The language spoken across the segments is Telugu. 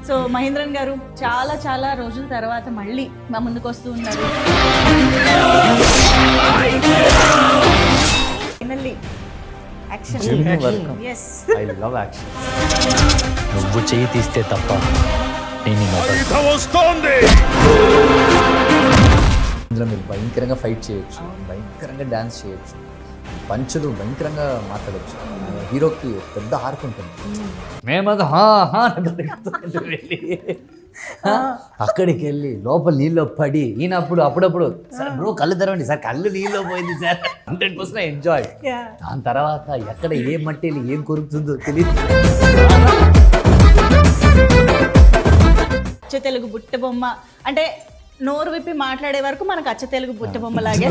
సో మహేంద్రన్ గారు చాలా చాలా రోజుల తర్వాత మళ్ళీ మా ముందుకు వస్తూ ఉన్నారు. Finally action. yes I love action. నువ్వు చెయ్యి తీస్తే తప్ప నేను ఇందులో మీరు భయంకరంగా ఫైట్ చేయొచ్చు, భయంకరంగా డ్యాన్స్ చేయొచ్చు, పంచులు భయంకరంగా మాట్లాడచ్చు. హీరోకి పెద్ద ఆర్క్ ఉంటుంది. మేమది అక్కడికి వెళ్ళి లోపల నీళ్ళు పడి ఈయనప్పుడు అప్పుడప్పుడు సార్ బ్రో కళ్ళు తెరవండి సార్, కళ్ళు నీళ్ళు పోయింది సార్, 100% ఎంజాయ్. దాని తర్వాత ఎక్కడ ఏం మట్టిలు ఏం కొరుకుతుందో తెలియదు. అచ్చ తెలుగు బుట్ట బొమ్మ అంటే నోరు విప్పి మాట్లాడే వరకు మనకు అచ్చ తెలుగు బుట్ట బొమ్మ లాగే.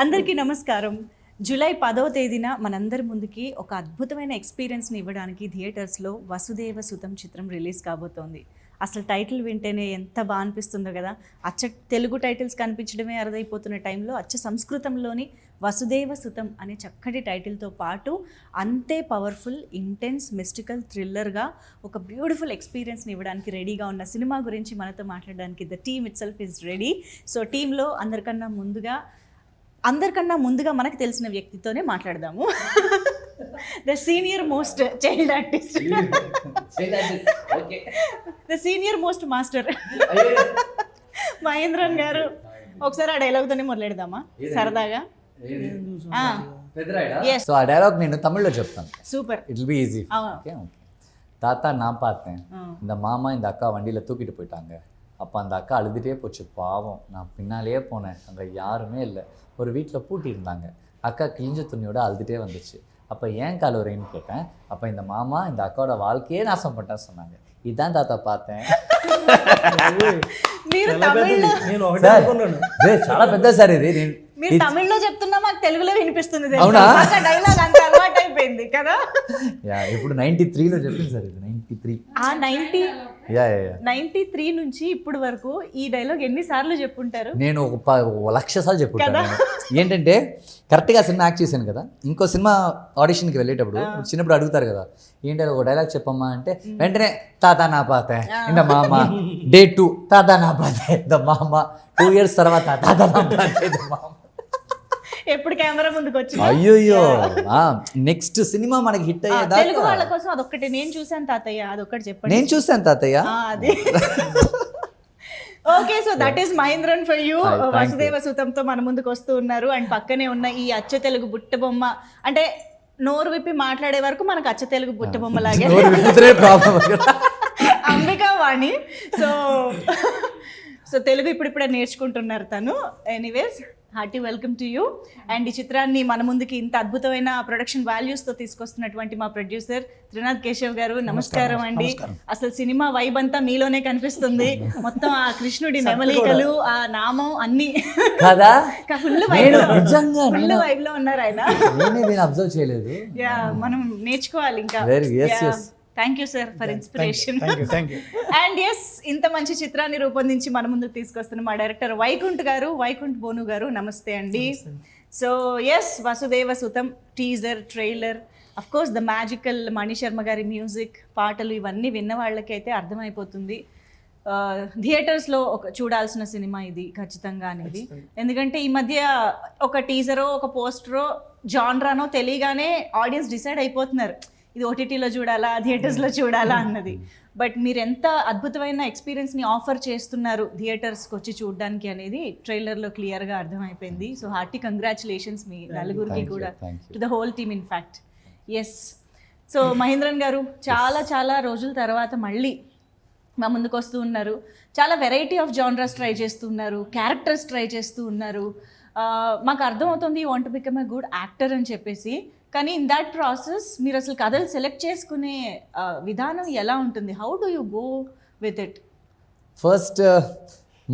అందరికీ నమస్కారం. జూలై 10వ తేదీన మనందరి ముందుకి ఒక అద్భుతమైన ఎక్స్పీరియన్స్ని ఇవ్వడానికి థియేటర్స్లో వసుదేవ సుతం చిత్రం రిలీజ్ కాబోతోంది. అసలు టైటిల్ వింటేనే ఎంత బాగా అనిపిస్తుందో కదా. అచ్చ తెలుగు టైటిల్స్ కనిపించడమే అరుదైపోతున్న టైంలో అచ్చ సంస్కృతంలోని వసుదేవ సుతం అనే చక్కటి టైటిల్తో పాటు అంతే పవర్ఫుల్, ఇంటెన్స్, మిస్టికల్, థ్రిల్లర్గా ఒక బ్యూటిఫుల్ ఎక్స్పీరియన్స్ని ఇవ్వడానికి రెడీగా ఉన్న సినిమా గురించి మనతో మాట్లాడడానికి the team it self is ready. So టీంలో అందరికన్నా ముందుగా మనకు తెలిసిన వ్యక్తితోనే మాట్లాడదాము. The senior most child artist, the senior most master Mahendran గారు. ఒకసారి ఆ డైలాగ్తోనే మొదలెడదామా సరదాగా? సో ఆ డైలాగ్ నేను తమిళ్లో చెప్తాను. Super, it will be easy. Okay தாத்தா நான் பார்த்தேன், இந்த மாமா இந்த அக்கா வண்டியில் தூக்கிட்டு போயிட்டாங்க. அப்போ அந்த அக்கா அழுதுகிட்டே போச்சு, பாவம். நான் பின்னாலேயே போனேன், அங்கே யாருமே இல்லை, ஒரு வீட்டில் பூட்டி இருந்தாங்க. அக்கா கிழிஞ்ச துணியோட அழுதுகிட்டே வந்துச்சு. அப்போ ஏன் கலவரைன்னு கேட்டேன். அப்போ இந்த மாமா இந்த அக்காவோட வாழ்க்கையே நாசம் பண்ணிட்டேன்னு சொன்னாங்க. இதான் தாத்தா பார்த்தேன். చాలా పెద్ద సార్ ఇది. మీరు తమిళ్లో చెప్తున్నా మాకు తెలుగులో వినిపిస్తుంది. డైలాగ్ అంత అలవాటు అయిపోయింది కదా. ఇప్పుడు 93లో చెప్పింది సార్, ఇది 93. ఆ 93 నుంచి ఇప్పుడు వరకు ఈ డైలాగ్ ఎన్నిసార్లు చెప్పుంటారు? నేను ఒక 1,00,000 సార్లు చెప్పుకుంటాను. ఏంటంటే కరెక్ట్గా సినిమా యాక్ట్ చేశాను కదా, ఇంకో సినిమా ఆడిషన్కి వెళ్ళేటప్పుడు చిన్నప్పుడు అడుగుతారు కదా, ఏంటి ఒక డైలాగ్ చెప్పమ్మా అంటే వెంటనే తాతా నా పాతే ఇంత మామ, డే 2 తాతా నా పాతే ద మామ, 2 years తర్వాత తాతా నా పాతే ద మామ. ఎప్పుడు కెమెరా ముందుకు వచ్చి అయ్యో నెక్స్ట్ సినిమా మనకి హిట్ అయ్యేదా? తెలుగు వాళ్ళ కోసం అదొక్కటి నేను చూసాను తాతయ్య, అదొక్కటి చెప్పండి. నేను చూసాను తాతయ్య. అది okay. So that is Mahendran for you. Vasudeva సుతంతో మన ముందుకు వస్తూ ఉన్నారు. అండ్ పక్కనే ఉన్న ఈ అచ్చ తెలుగు బుట్ట బొమ్మ అంటే నోరు విప్పి మాట్లాడే వరకు మనకు అచ్చ తెలుగు బుట్ట బొమ్మ లాగే అంబికా వాణి. సో తెలుగు ఇప్పుడిప్పుడే నేర్చుకుంటున్నారు తను. Anyways, hearty welcome to you. And ఈ చిత్రాన్ని మన ముందుకి ఇంత అద్భుతమైన ప్రొడక్షన్ వాల్యూస్తో తీసుకొస్తున్నటువంటి మా ప్రొడ్యూసర్ త్రినాథ్ కేశవ్ గారు, నమస్కారం అండి. అసలు సినిమా వైబ్ అంతా మీలోనే కనిపిస్తుంది. మొత్తం ఆ కృష్ణుడి నెమలికలు, ఆ నామం అన్ని కదా ఫుల్ వైబ్ లో ఉన్నారు ఆయన. అబ్జర్వ్ చేయలేదు. మనం నేర్చుకోవాలి ఇంకా. Thank you sir for inspiration. And yes, ఇంత మంచి చిత్రాన్ని రూపొందించి మన ముందుకు తీసుకొస్తున్న మా డైరెక్టర్ వైకుంఠ్ బోను గారు, నమస్తే అండి. So yes, Vasudeva Sutham teaser, trailer, of course the magical Mani Sharma గారి మ్యూజిక్, పాటలు ఇవన్నీ విన్న వాళ్ళకైతే అర్థమైపోతుంది థియేటర్స్లో చూడాల్సిన సినిమా ఇది ఖచ్చితంగా అనేది. ఎందుకంటే ఈ మధ్య ఒక టీజరో ఒక పోస్టరో జాన్రానో తెలియగానే ఆడియన్స్ డిసైడ్ అయిపోతున్నారు, ఇది ఓటీటీలో చూడాలా థియేటర్స్లో చూడాలా అన్నది. బట్ మీరు ఎంత అద్భుతమైన ఎక్స్పీరియన్స్ని ఆఫర్ చేస్తున్నారు థియేటర్స్కి వచ్చి చూడడానికి అనేది ట్రైలర్లో క్లియర్గా అర్థమైపోయింది. సో హార్టీ కంగ్రాచులేషన్స్ మీ నలుగురికి కూడా, to the whole team in fact. Yes, so Mahendran garu చాలా చాలా రోజుల తర్వాత మళ్ళీ మా ముందుకు వస్తూ ఉన్నారు. చాలా వెరైటీ ఆఫ్ జానర్స్ ట్రై చేస్తూ ఉన్నారు, క్యారెక్టర్స్ ట్రై చేస్తూ ఉన్నారు. మాకు అర్థమవుతుంది you want to become a good actor అని చెప్పేసి. కానీ ఇన్ దాట్ ప్రాసెస్ మీరు అసలు కథలు సెలెక్ట్ చేసుకునే విధానం ఎలా ఉంటుంది? How do you go with it? First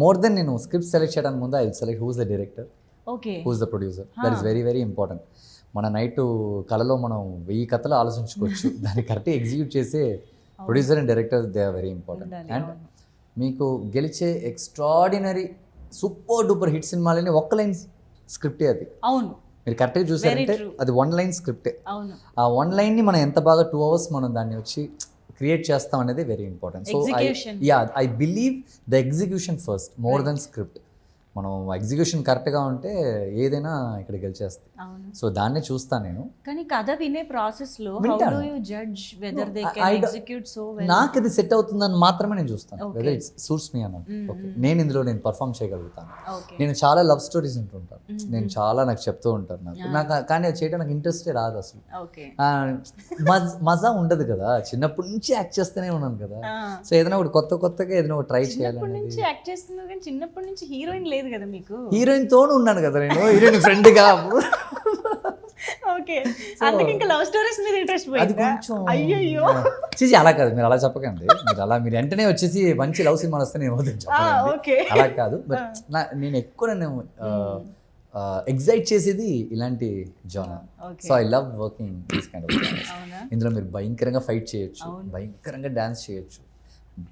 more than నేను స్క్రిప్ట్ సెలెక్ట్ చేయడానికి ముందు I select who's the director, okay, who's the producer. That is very very important. మన నైట్ కళలో మనం 1000 కథలు ఆలోచించుకోవచ్చు, దాన్ని కరెక్ట్గా ఎగ్జిక్యూట్ చేసే producer and director, they are very important. And మీకు గెలిచే ఎక్స్ట్రాడినరీ సూపర్ డూపర్ హిట్ సినిమాలని ఒక్క లైన్ స్క్రిప్టే అది. అవును, మీరు కరెక్ట్గా చూసారంటే అది 1 లైన్ స్క్రిప్టే. అవును. ఆ 1 లైన్ని మనం ఎంత బాగా 2 hours మనం దాన్ని వచ్చి క్రియేట్ చేస్తాం అనేది very important. So I believe the execution first more then script. మనం ఎగ్జిక్యూషన్ కరెక్ట్గా ఉంటే ఏదైనా ఇక్కడ గెలిచేస్తుంది. సో దాన్నే చూస్తాను నేను. కానీ కథ వినే ప్రాసెస్లో నాకు ఇది సెట్ అవుతుందని మాత్రమే నేను చూస్తాను, వెదర్ ఇట్స్ సూట్స్ మీ అన్నట్టు. ఓకే, నేను ఇందులో నేను పర్ఫామ్ చేయగలుగుతాను. నేను చాలా లవ్ స్టోరీస్ వింటుంటాను, నేను చాలా నాకు చెప్తూ ఉంటాను. నాకు కానీ అది చేయడం నాకు ఇంట్రెస్టే రాదు అసలు. మజా ఉండదు కదా, చిన్నప్పటి నుంచి యాక్ట్ చేస్తూనే ఉన్నాను కదా. సో ఏదైనా ఒకటి కొత్తగా ఏదైనా ఒకటి ట్రై చేయాలి. చిన్నప్పటి నుంచి హీరోయిన్ లేదు కదా మీకు? హీరోయిన్ తోడు ఉన్నాను కదా నేను, హీరోయిన్ ఫ్రెండ్ గా. ఓకే, అందుకే ఇంకా లవ్ స్టోరీస్ మీద ఇంట్రెస్ట్ పోయింది. అయ్యో చేసి అలా కాదు, మీరు అలా చెప్పకండి. మీరు వెంటనే వచ్చేసి మంచి లవ్ సినిమాలు వస్తే నేను అలా కాదు. బట్ నేను ఎక్కువ ఎగ్జైట్ చేసేది ఇలాంటి genre. So I love working this kind of genres. ఇందులో మీరు భయంకరంగా ఫైట్ చేయొచ్చు, భయంకరంగా డాన్స్ చేయొచ్చు,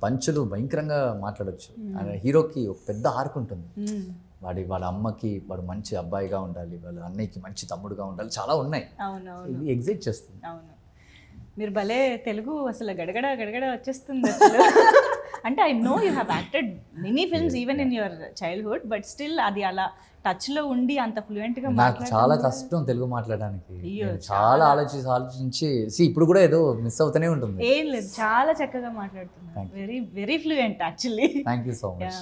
పంచులు భయంకరంగా మాట్లాడొచ్చు. హీరోకి ఒక పెద్ద ఆర్క్ ఉంటుంది. వాళ్ళ అమ్మకి వాడు మంచి అబ్బాయిగా ఉండాలి, వాళ్ళ అన్నయ్యకి మంచి తమ్ముడుగా ఉండాలి, చాలా ఉన్నాయి. ఇది ఎగ్జైట్ చేస్తుంది. అవును, మీరు భలే తెలుగు అసలు గడగడ వచ్చేస్తుంది అసలు. అంటే I know you have acted many films even in your childhood, but still అది అలా టచ్ లో ఉండి అంత ఫ్లూయెంట్ గా నాకు చాలా కష్టం తెలుగు మాట్లాడడానికి. చాలా ఆలోచించి ఇప్పుడు కూడా ఏదో మిస్ అవుతూనే ఉంటుంది. ఏం లేదు, చాలా చక్కగా మాట్లాడుతున్నారు. Very fluent actually. Thank you so much.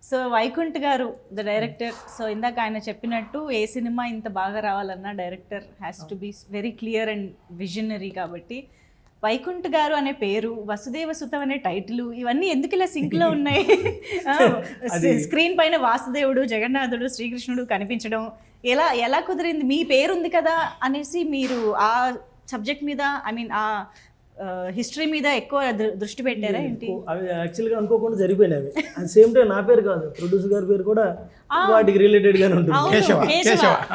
So Vaikunth గారు ద డైరెక్టర్. సో ఇందాక ఆయన చెప్పినట్టు ఏ సినిమా ఇంత బాగా రావాలన్నా director has to be very clear and visionary. కాబట్టి వైకుంఠ్ గారు అనే పేరు, వసుదేవ సుతం అనే టైటిల్, ఇవన్నీ ఎందుకు ఇలా సింక్ లో ఉన్నాయి? స్క్రీన్ పైన వాసుదేవుడు, జగన్నాథుడు, శ్రీకృష్ణుడు కనిపించడం ఎలా కుదిరింది? మీ పేరు ఉంది కదా అనేసి మీరు ఆ సబ్జెక్ట్ మీద, ఐ మీన్ ఆ హిస్టరీ మీద ఎక్కువ దృష్టి పెట్టారా ఏంటి? అవి యాక్చువల్గా అనుకోకుండా జరిగిపోయినవి. అట్ సేమ్ టైం నా పేరు కాదు, ప్రొడ్యూసర్ గారి పేరు కూడా వాటికి రిలేటెడ్ గానే ఉంటుంది.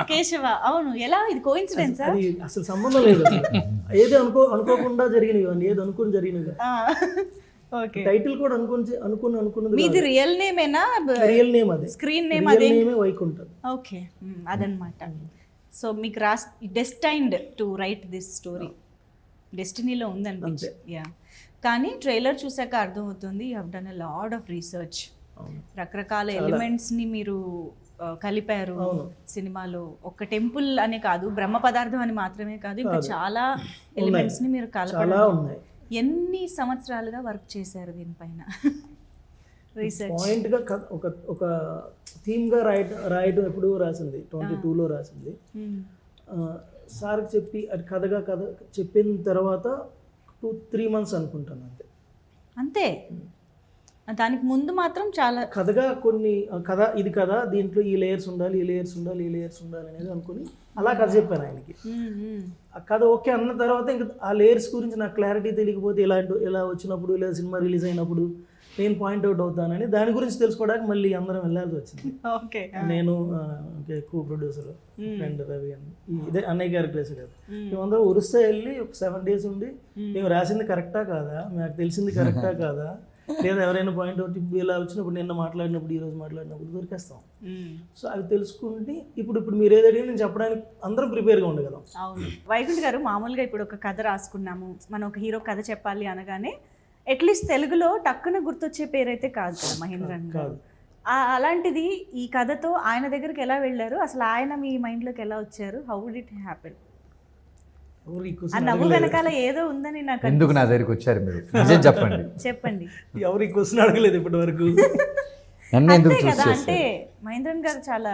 కేశవ. అవును, ఎలా ఇది కోఇన్సిడెన్స్? అది అసలు సంబంధం లేదు. ఏది అనుకోకుండా జరిగినవి, ఏది అనుకుని జరిగినవి. ఓకే, టైటిల్ కూడా అనుకున్నది. మీది రియల్ నేమేనా? రియల్ నేమ్ అది, స్క్రీన్ నేమ్ అదే వైకుంఠం. ఓకే, అదనమాట. సో మీకు destined to write this story, డెస్టినీలో ఉందనిపించి. యా, కానీ ట్రైలర్ చూసాక అర్థమవుతుంది you have done a lot of research. రకరకాల ఎలిమెంట్స్ని మీరు కలిపారు సినిమాలో. ఒక టెంపుల్ అనే కాదు, బ్రహ్మ పదార్థం అని మాత్రమే కాదు, ఇంకా చాలా ఎలిమెంట్స్ని మీరు కలపడం. ఎన్ని సంవత్సరాలుగా వర్క్ చేశారు దీనిపైన? రీసెర్చ్ పాయింట్గా ఒక థీమ్గా రాయడం ఎప్పుడు రాసింది 22లో రాసింది. సార్కి చెప్పి అది కథ చెప్పిన తర్వాత 2-3 months అనుకుంటాను అంతే. దానికి ముందు మాత్రం చాలా కథగా కొన్ని ఇది కథ, దీంట్లో ఈ లేయర్స్ ఉండాలి అనేది అనుకుని అలా కథ చెప్పాను ఆయనకి. ఆ కథ ఓకే అన్న తర్వాత ఇంకా ఆ లేయర్స్ గురించి నాకు క్లారిటీ తెలియకపోతే ఇలా వచ్చినప్పుడు, ఇలా సినిమా రిలీజ్ అయినప్పుడు నేను పాయింట్అవుట్ అవుతానని దాని గురించి తెలుసుకోవడానికి మళ్ళీ అందరం వెళ్ళాల్సి వచ్చింది. నేను కో ప్రొడ్యూసర్ ఫ్రెండ్ రవి అని, ఇదే అన్నయ్య క్యారెక్టర్స్ కదా, మేమందరం ఒరిస్సా వెళ్ళి ఒక 7 days ఉండి మేము రాసింది కరెక్టా కాదా, మాకు తెలిసింది కరెక్టా కాదా, లేదా ఎవరైనా పాయింట్అవుట్ ఇలా వచ్చినప్పుడు నిన్న మాట్లాడినప్పుడు ఈరోజు మాట్లాడినప్పుడు దొరికేస్తాం. సో అవి తెలుసుకుంటే ఇప్పుడు మీరు ఏదైనా నేను చెప్పడానికి అందరం ప్రిపేర్గా ఉండగలం. అవును, వైకుంఠ్ గారు మామూలుగా ఇప్పుడు ఒక కథ రాసుకున్నాము, మనం ఒక హీరో కథ చెప్పాలి అనగానే అట్లీస్ట్ తెలుగులో టక్కున గుర్తొచ్చే పేరైతే కాదు కదా మహేంద్రన్ గారు. అలాంటిది ఈ కథతో ఆయన దగ్గరికి ఎలా వెళ్ళారు, అసలు ఆయన మీ మైండ్లోకి ఎలా వచ్చారు? How did it happen? ఆ నవ్వు వెనకాల ఏదో ఉందని నాకు. ఎందుకు నా దగ్గరికి వచ్చారు మీరు? చెప్పండి. ఎవరు ఈ క్వశ్చన్ అడగలేదు ఇప్పటి వరకు. అంతే కదా, అంటే మహేంద్రన్ గారు చాలా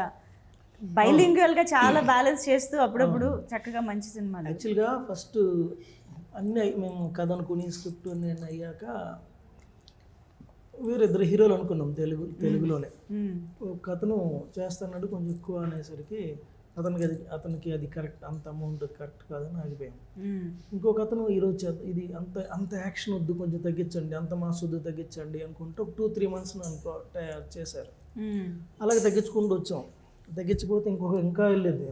బైలింగ్వల్ గా చాలా బ్యాలెన్స్ చేస్తూ అప్పుడప్పుడు చక్కగా మంచి సినిమాలు. యాక్చువల్గా ఫస్ట్ అన్నీ మేము కథ అనుకుని స్క్రిప్ట్ అన్నీ అయ్యాక వేరిద్దరు హీరోలు అనుకున్నాం తెలుగులోనే. ఒక అతను చేస్తున్నాడు కొంచెం ఎక్కువ అనేసరికి అతనికి అది కరెక్ట్, అంత అమౌంట్ కరెక్ట్ కాదని ఆగిపోయాం. ఇంకొక అతను ఈరోజు ఇది అంత యాక్షన్ వద్దు, కొంచెం తగ్గించండి, అంత మాస్ వద్దు తగ్గించండి అనుకుంటూ 2-3 months చేశారు. అలాగే తగ్గించుకుంటూ వచ్చాం. తగ్గించిపోతే ఇంకా వెళ్ళేది,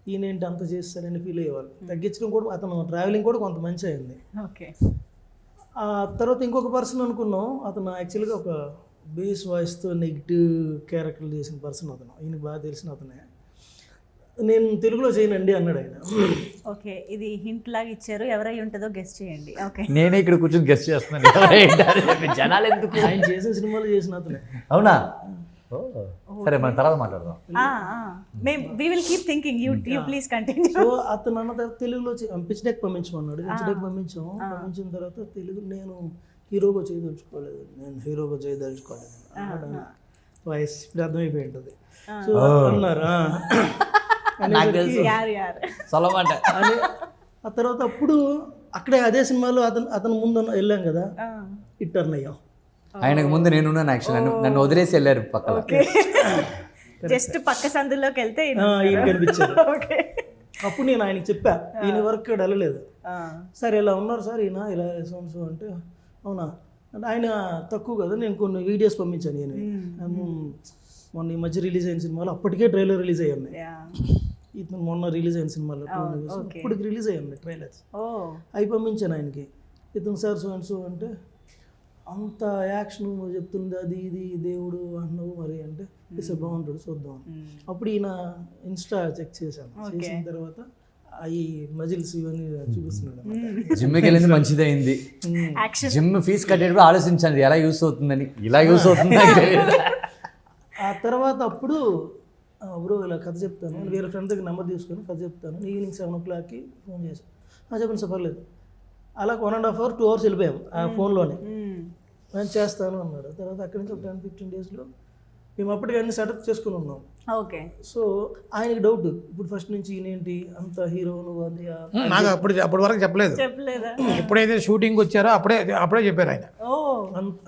ఈయనేంటి అంత చేస్తారని ఫీల్ అయ్యేవాళ్ళు. తగ్గించడం కూడా అతను ట్రావెలింగ్ కూడా కొంత మంచి అయింది. ఆ తర్వాత ఇంకొక పర్సన్ అనుకున్నాం, అతను యాక్చువల్గా ఒక బేస్ వాయిస్తో నెగిటివ్ క్యారెక్టర్లు చేసిన పర్సన్ అతను, ఈయనకు బాగా తెలిసిన అతనే. నేను తెలుగులో చేయనండి అన్నాడు ఆయన. ఓకే, ఇది హింట్ లాగా ఇచ్చారు, ఎవరై ఉంటుందో గెస్ట్ చేయండి. ఓకే, నేనే ఇక్కడ కూర్చొని గెస్ట్ చేస్తున్నాను జనాలు ఎందుకు. ఆయన చేసిన సినిమాలు చేసిన అతనే. అవునా? సరే మనం తర్వాత మాట్లాడదాం. We will keep thinking, you please continue. So అతను అన్న తర్వాత తెలుగులో పిచ్డెక్ పంపించమన్నాడు. పిచ్డెక్ పంపించిన తర్వాత తెలుగు నేను హీరోగా చేయదలుచుకోలేదు, వాయిస్ ఇప్పుడు అర్థమైపోయి ఉంటుంది. సో అన్నారు నాకు తెలుసు సొలమంటే. అని ఆ తర్వాత అప్పుడు అక్కడే అదే సినిమాలో అతను ముందు వెళ్ళాం కదా, టర్న్ అయ్యాం. ఆయనకు ముందు నేనున్నాను యాక్చువల్, నన్ను వదిలేసి వెళ్ళారు పక్కన. జస్ట్ పక్క సందులోకి వెళ్తే ఈయన కనిపించారు. అప్పుడు నేను ఆయనకి చెప్పా, ఈయన వరకు వెళ్ళలేదు. సార్ ఇలా ఉన్నారు సార్ ఈయన ఇలా సోమ్స్ అంటే, అవునా అంటే ఆయన తక్కువ కదా, నేను కొన్ని వీడియోస్ పంపించాను. నేను మొన్న ఈ మధ్య రిలీజ్ అయిన సినిమాలో అప్పటికే ట్రైలర్ రిలీజ్ అయ్యి ఉన్నాయి. ఇతను మొన్న రిలీజ్ అయిన సినిమాలో ఇప్పటికి రిలీజ్ అయ్యి ఉన్నాయి ట్రైలర్స్. అవి పంపించాను ఆయనకి. ఇతను సార్ సో అండ్ సో అంటే, అంత యాక్షన్ నువ్వు చెప్తుంది అది ఇది దేవుడు అన్నావు మరి అంటే, సార్ బాగుంటాడు చూద్దాం. అప్పుడు ఈయన ఇన్స్టా చెక్ చేశాను. చేసిన తర్వాత ఈ మజిల్స్ ఇవన్నీ చూపిస్తున్నాడు. జిమ్కి వెళ్ళింది మంచిదైంది. జిమ్ ఫీజు కట్టేటప్పుడు ఆలోచించండి ఎలా యూస్ అవుతుందని. ఇలా యూస్ అవుతుంది. ఆ తర్వాత అప్పుడు బ్రో ఇలా కథ చెప్తాను, వేరే ఫ్రెండ్ దగ్గర నెంబర్ తీసుకొని కథ చెప్తాను, ఈవినింగ్ 7 o'clockకి ఫోన్ చేశాను. చెప్పండి సార్ పర్లేదు. అలా 1.5 hour 2 hours వెళ్ళిపోయాం ఆ ఫోన్లోనే. నేను చేస్తాను అన్నాడు. తర్వాత అక్కడి నుంచి ఒక 10-15 daysలో మేము అప్పటికి అన్ని సెటప్ చేసుకుని ఉన్నాం. ఓకే. సో ఆయనకి డౌట్, ఇప్పుడు ఫస్ట్ నుంచి ఈయనేంటి అంత హీరో నువ్వు అది. నాకు అప్పటి వరకు చెప్పలేదు. ఎప్పుడైతే షూటింగ్ వచ్చారో అప్పుడే చెప్పారు ఆయన.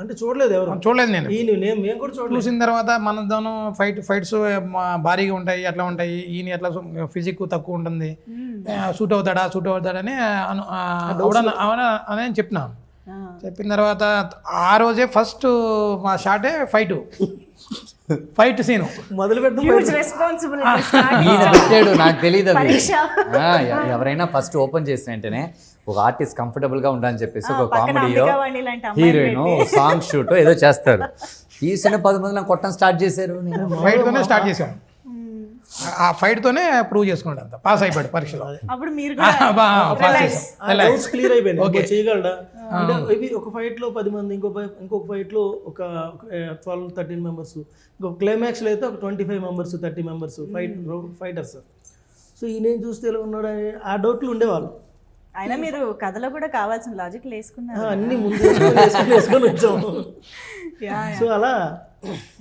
అంటే చూడలేదు ఎవరు, చూడలేదు నేను. మేము కూడా చూడలేదు. చూసిన తర్వాత మనతోనూ ఫైట్స్ భారీగా ఉంటాయి, అట్లా ఉంటాయి. ఈయన ఎట్లా ఫిజిక్ తక్కువ ఉంటుంది, షూట్ అవుతాడని అని చెప్పినాను. చెప్పిన తర్వాత ఆ రోజే ఫస్ట్ మా షాటే ఫైట్ సీను మొదలు పెట్టాడు. నాకు తెలియదు అది. ఎవరైనా ఫస్ట్ ఓపెన్ చేసిన వెంటనే ఒక ఆర్టిస్ట్ కంఫర్టబుల్ గా ఉండాలని చెప్పేసి ఒక కామెడీయో హీరోయిన్ సాంగ్ షూట్ ఏదో చేస్తారు. తీసిన 10 మంది కొట్టడం స్టార్ట్ చేశారు. ఫైట్ తోనే స్టార్ట్ చేశాను. ఆ ఫైట్ తోనే ప్రూవ్ చేసుకున్నాడు, అంత పాస్ అయిపోయాడు పరీక్షలో. క్లియర్ అయిపోయింది. ఓకే చేయగలడా అంటే ఇవి ఒక ఫైట్ లో 10 మంది, ఇంకొక ఫైట్ లో ఒక 12-13 మెంబర్స్, ఇంకొక క్లైమాక్స్ లో అయితే ఒక 25 members 30 members ఫైటర్స్. సో ఈయన చూస్తే ఎలా ఉన్నాడు అని ఆ డౌట్లు ఉండేవాళ్ళు. అయినా మీరు కథలో కూడా కావాల్సిన లాజిక్ వేసుకున్నారు, అన్ని ముందు వేసుకొని వచ్చాము. సో అలా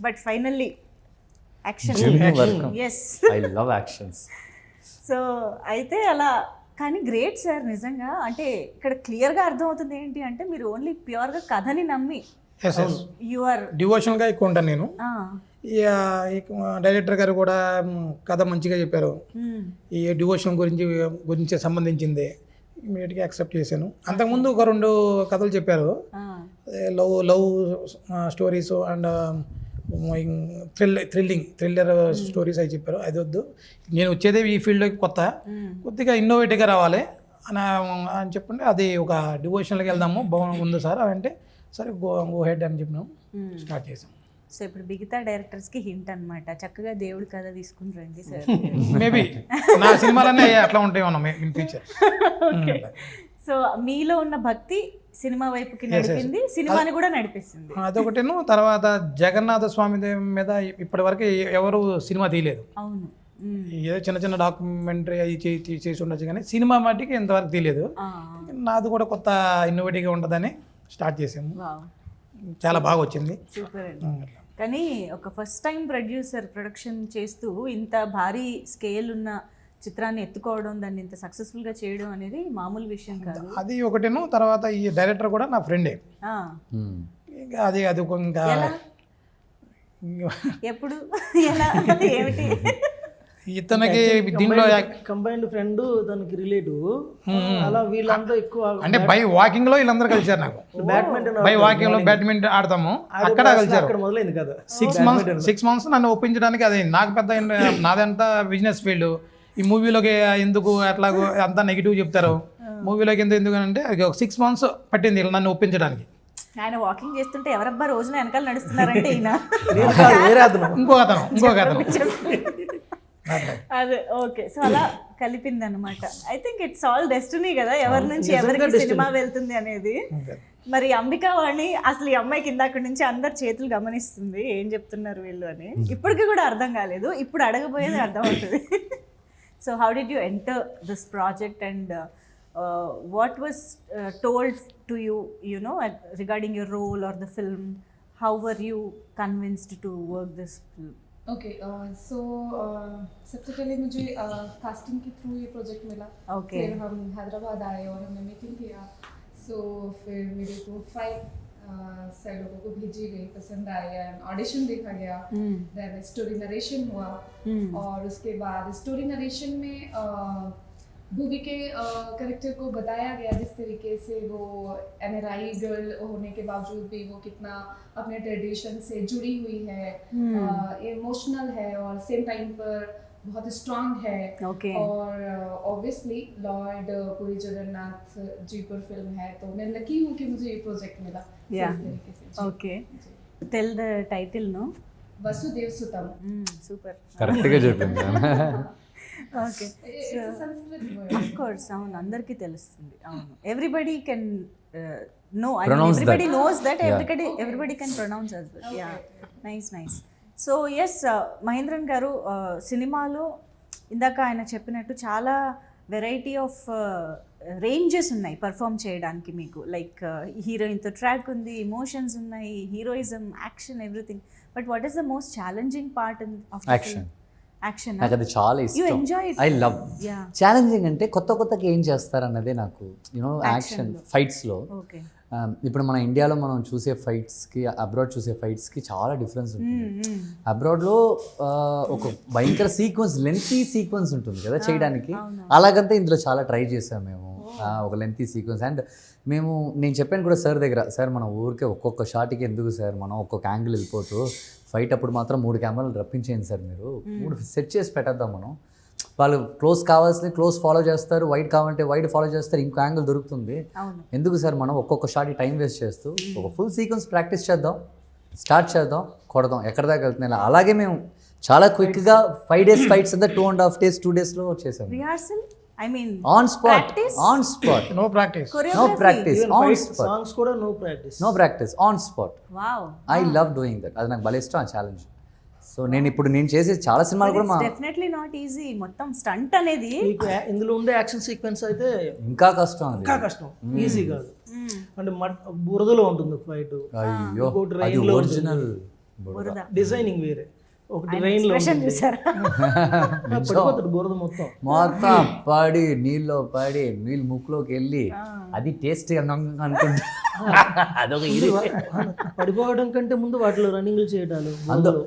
but finally action. I love actions. So అయితే అలా. కానీ గ్రేట్ సార్ నిజంగా. అంటే ఇక్కడ క్లియర్గా అర్థమవుతుంది ఏంటి అంటే, మీరు ఓన్లీ ప్యూర్గా కథని నమ్మి డివోషన్గా ఎక్కువ ఉంటాను నేను. డైరెక్టర్ గారు కూడా కథ మంచిగా చెప్పారు. ఈ డివోషన్ గురించి సంబంధించింది ఇమీడియట్గా యాక్సెప్ట్ చేశాను. అంతకుముందు ఒక 2 కథలు చెప్పారు, love stories and thriller stories అవి చెప్పారు. అది వద్దు, నేను వచ్చేదే ఈ ఫీల్డ్లోకి కొద్దిగా ఇన్నోవేటివ్గా రావాలి అని చెప్పండి. అది ఒక డివోషన్లోకి వెళ్దాము బాగుంది సార్ అంటే, సరే గో హెడ్ అని చెప్పినాము, స్టార్ట్ చేసాం. సో ఇప్పుడు మిగతా డైరెక్టర్స్కి హింట్ అనమాట, చక్కగా దేవుడి కథ తీసుకుని రండి సార్. మేబీ నా సినిమాలన్నీ అట్లా ఉంటాయి ఇన్ ఫ్యూచర్. సో మీలో ఉన్న భక్తి సినిమా వైపుకి నడిపింది, సినిమాని కూడా నడిపిస్తుంది. అదొకటేను. తర్వాత జగన్నాథ స్వామి మీద ఇప్పటి వరకు ఎవరు సినిమా తీయలేదు. అవును, ఏదో చిన్న డాక్యుమెంటరీ అవి చేసి ఉండొచ్చు, కానీ సినిమా మట్టికి ఇంతవరకు తీయలేదు. నాది కూడా కొత్త ఇన్నోవేటివ్గా ఉంటుందని స్టార్ట్ చేసాము. చాలా బాగా వచ్చింది. సూపర్ అండి. కానీ ఒక ఫస్ట్ టైం ప్రొడక్షన్ చేస్తూ ఇంత భారీ స్కేల్ ఉన్న చిత్రాన్ని ఎత్తుకోవడం, దాన్ని ఇంత సక్సెస్ఫుల్గా చేయడం అనేది మామూలు విషయం కాదు. అది ఒకటేను. తర్వాత ఈ డైరెక్టర్ కూడా నా ఫ్రెండే. అది ఇంకా ఎప్పుడు ఎలా ఏమిటి ఇతనికి దీంట్లో కంబైన్డ్ ఫ్రెండ్ తనకి రిలేటివ్, అలా వీళ్ళంతా ఎక్కువ అంటే బై వాకింగ్ లో వీళ్ళందరూ కలిసారు. నాకు బై వాకింగ్ లో బ్యాడ్మింటన్ ఆడతాము, అక్కడ కలిసారు. మొదలైంది కదా 6 months నన్ను ఒప్పించడానికి. అది నాకు పెద్ద నాదంతా బిజినెస్ ఫీల్డ్. ఈ మూవీలోకి ఎందుకు అట్లా అంతా నెగిటివ్ చెప్తారు, మూవీలోకి ఎందుకు అంటే 6 months పట్టింది నన్ను ఒప్పించడానికి. ఆయన వాకింగ్ చేస్తుంటే ఎవరబ్బా రోజున వెనకాల నడుస్తున్నారంటే ఇంకొక అతను అదే ఓకే. సో అలా కలిపింది అనమాట. I think it's all destiny కదా, ఎవరి నుంచి ఎవరికి సినిమా వెళ్తుంది అనేది. మరి అంబికావాణి అసలు ఈ అమ్మాయికి ఇందాక నుంచి అందరు చేతులు గమనిస్తుంది ఏం చెప్తున్నారు వీళ్ళు అని. ఇప్పటికీ కూడా అర్థం కాలేదు, ఇప్పుడు అడగబోయేది అర్థం అవుతుంది. So how did you enter this project and what was told to you, you know, regarding your role or the film? How were you convinced to work this film? Okay so सबसे पहले मुझे कास्टिंग के थ्रू ये प्रोजेक्ट मिला. Okay. फिर हम हैदराबाद आए और हमने मीटिंग किया. सो फिर मेरे को 5 सर लोगों को भेजी गई, पसंद आया, ऑडिशन देखा गया, देन स्टोरी नरेशन हुआ. और उसके बाद स्टोरी नरेशन में भूवी के कैरेक्टर को बताया गया जिस तरीके से वो NRI गर्ल होने के बावजूद भी वो कितना अपने ट्रेडिशन से जुड़ी हुई है, इमोशनल है और सेम टाइम पर बहुत स्ट्रांग है. Okay. और ऑब्वियसली लॉर्ड पुरी जगन्नाथ जी पर फिल्म है, तो मैं लकी हूँ कि मुझे ये प्रोजेक्ट मिला. Yeah. इस तरीके से. जी. Okay. Tell the title, no? Vasudev सुतम. Super. కరెక్ట్గా చెప్పింది. Okay. It's a Sanskrit word. Of course అవును, అందరికీ తెలుస్తుంది. అవును, everybody can know, I mean Pronounce everybody that. Knows that, Yeah. Everybody can pronounce as well. Yeah, nice. So S Mahendran garu, సినిమాలో ఇందాక ఆయన చెప్పినట్టు చాలా వెరైటీ ఆఫ్ రేంజెస్ ఉన్నాయి పర్ఫామ్ చేయడానికి మీకు. లైక్ హీరోయిన్తో ట్రాక్ ఉంది, ఇమోషన్స్ ఉన్నాయి, heroism, action, everything. But what is the most challenging part of Action. Action? నాకు అది చాలా You ఇష్టం. enjoy it. I love. Yeah. Challenging అంటే కొత్తగా ఏం చేస్తారన్నదే నాకు యూనో యాక్షన్ ఫైట్స్లో. ఓకే. ఇప్పుడు మన ఇండియాలో మనం చూసే ఫైట్స్కి అబ్రాడ్ చూసే ఫైట్స్కి చాలా డిఫరెన్స్ ఉంటుంది. అబ్రాడ్లో ఒక భయంకర సీక్వెన్స్, లెంతీ సీక్వెన్స్ ఉంటుంది కదా చేయడానికి. అలాగంతా ఇందులో చాలా ట్రై చేసాం మేము, ఒక లెంతీ సీక్వెన్స్. అండ్ నేను చెప్పాను కూడా సార్ దగ్గర, సార్ మనం ఊరికే ఒక్కొక్క షాట్కి ఎందుకు సార్ మనం ఒక్కొక్క యాంగిల్ వెళ్ళిపోతూ ఫైట్ అప్పుడు మాత్రం 3 కెమెరాలు రప్పించేయండి సార్, మీరు 3 సెట్ చేసి పెట్టేద్దాం మనం. వాళ్ళు క్లోజ్ కావాల్సింది క్లోజ్ ఫాలో చేస్తారు, వైడ్ కావాలంటే వైడ్ ఫాలో చేస్తారు, ఇంకో యాంగిల్ దొరుకుతుంది. ఎందుకు సార్ మనం ఒక్కొక్క షాట్ టైం వేస్ట్ చేస్తూ ఒక ఫుల్ సీక్వెన్స్ ప్రాక్టీస్ చేద్దాం, స్టార్ట్ చేద్దాం, కొడదాం, ఎక్కడ దాకా వెళ్తున్నాయి. అలాగే మేము చాలా క్విక్గా 5 days ఫైట్స్ అంతా 2.5 days 2 daysలో చేసాము. Rehearsal, I mean on spot, no practice, no practice, on spot. Songs కూడా no practice, on spot. Wow, I love doing that. అది నాకు భలే ఇష్టం ఆ ఛాలెంజ్. సో నేను చేసే చాలా సినిమాలు కూడా డెఫినెట్లీ నాట్ ఈజీ. మొత్తం స్టంట్ అనేది మీకు ఇందులో ఉండే యాక్షన్ సీక్వెన్స్ అయితే ఇంకా కష్టం, అది ఇంకా కష్టం, ఈజీ కాదు. అంటే బురదలో ఉంటుంది ఫైట్, అయ్యో ఇంకోటి అది rain లో ఒరిజినల్ బురద. డిజైనింగ్ వేరే, ఒకటి రైన్ లో ఎక్స్ప్రెషన్ చూసారా? పడిపోతాడు బురద మొత్తం. మొత్తం పడి నీళ్ళు ముక్కులోకి వెళ్ళి అది టేస్ట్ అనుకుంటా. అదొక ఇది. పడిపోవడం కంటే ముందు వాటిలో రన్నింగ్లు చేయడాలు, అందులో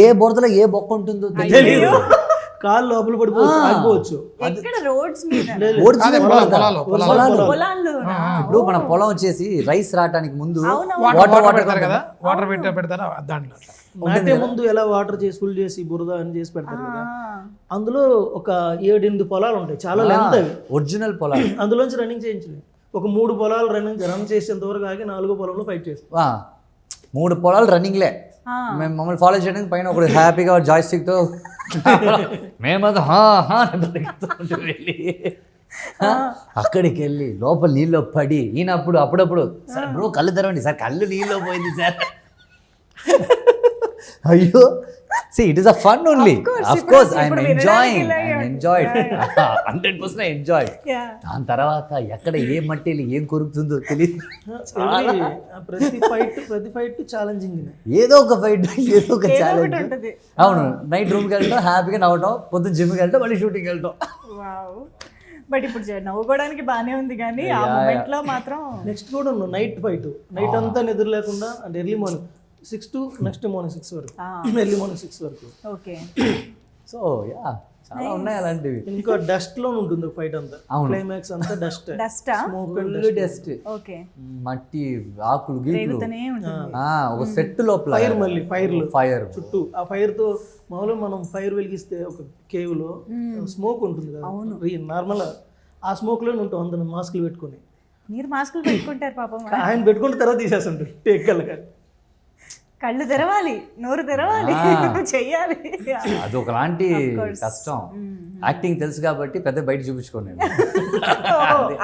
ఏ బురదలో ఏ బొక్క ఉంటుందో తెలియదు. కాళ్ళు లోపల పడిపోవచ్చు, ఆగిపోవచ్చు. ఎక్కడ రోడ్స్ మీద, పొలాల్లో. ఇప్పుడు మన పొలం వచ్చేసి రైస్ రావడానికి ముందు వాటర్ పెడతారు కదా, వాటర్ పెడతారా దాంట్లో. నాటే ముందు ఎలా వాటర్ చేసి ఫుల్ చేసి బురద అని చేసి పెడతారు కదా, అందులో ఒక 7-8 పొలాలు ఉంటాయి, చాలా లెంత్ అవి, ఒరిజినల్ పొలాలు. అందులోంచి రన్నింగ్ చేయించలేదు. ఒక 3 పొలాలు రన్ చేసేంత వరకు ఆగి 4వ పొలంలో ఫైట్ చేస్తాం. 3 పొలాలు రన్నింగ్లే. మేము మమ్మల్ని ఫాలో చేయడానికి పైన ఒకడు హ్యాపీగా జాయ్స్టిక్తో మేమది వెళ్ళి అక్కడికి వెళ్ళి లోపల నీళ్ళు పడి ఈయనప్పుడు అప్పుడప్పుడు సార్ బ్రో కళ్ళు తెరవండి సార్, కళ్ళు నీళ్ళు పోయింది సార్. అయ్యో, see it is a fun only. Of course I'm enjoyed 100% enjoyed. దాని తర్వాత ఎక్కడ ఏ మట్టిలో ఏం కొరుకుతుందో తెలియదు. ప్రతి ఫైట్ ఛాలెంజింగ్, ఏదో ఒక ఫైట్, ఏదో ఒక ఛాలెంజ్. అవును, నైట్ రూమ్కి వెళ్తాం, హ్యాపీగా నవ్వటం, పొద్దున్న జిమ్కి వెళ్తాం, మళ్ళీ షూటింగ్కి వెళ్తాం. బట్ ఇప్పుడు నవ్వుకోవడానికి బాగానే ఉంది కానీ ఆ మూమెంట్ లో మాత్రం. నెక్స్ట్ కూడా నైట్ ఫైట్, నైట్ అంతా నిద్ర లేకుండా, అంటే early morning 6 to next morning 6 వరకు, ఎర్లీ మార్నింగ్ 6 వరకు. ఓకే. సో యా, చాలా ఉన్నాయి అలాంటివి. ఇంకా డస్ట్ లో ఉంటుంది ఫైట్ అంతా, క్లైమాక్స్ అంతా డస్ట్, డస్ట్, ఓకే, మట్టి, ఆకులు, గీకులు, ఉంటుంది. ఒక సెట్ లోపల ఫైర్, మళ్ళీ ఫైర్ చుట్టూ. ఆ ఫైర్ తో మామూలుగా మనం ఫైర్ వెలిగిస్తే ఒక కేవ్ లో స్మోక్ ఉంటుంది కదా, నార్మల్ ఆ స్మోక్ లోనే ఉంటాం అందరం మాస్కులు పెట్టుకుని. మీరు మాస్కులు పెట్టుకుంటారు పాపం, ఆయన పెట్టుకుంటే తర్వాత తీసేస్తుంటారు టేక్ కలగా. కళ్ళు తెరవాలి, నోరు తెరవాలి, చెయ్యాలి. అది ఒకలాంటి కష్టం. యాక్టింగ్ తెలుసు కాబట్టి పెద్ద బయట చూపించుకోను నేను.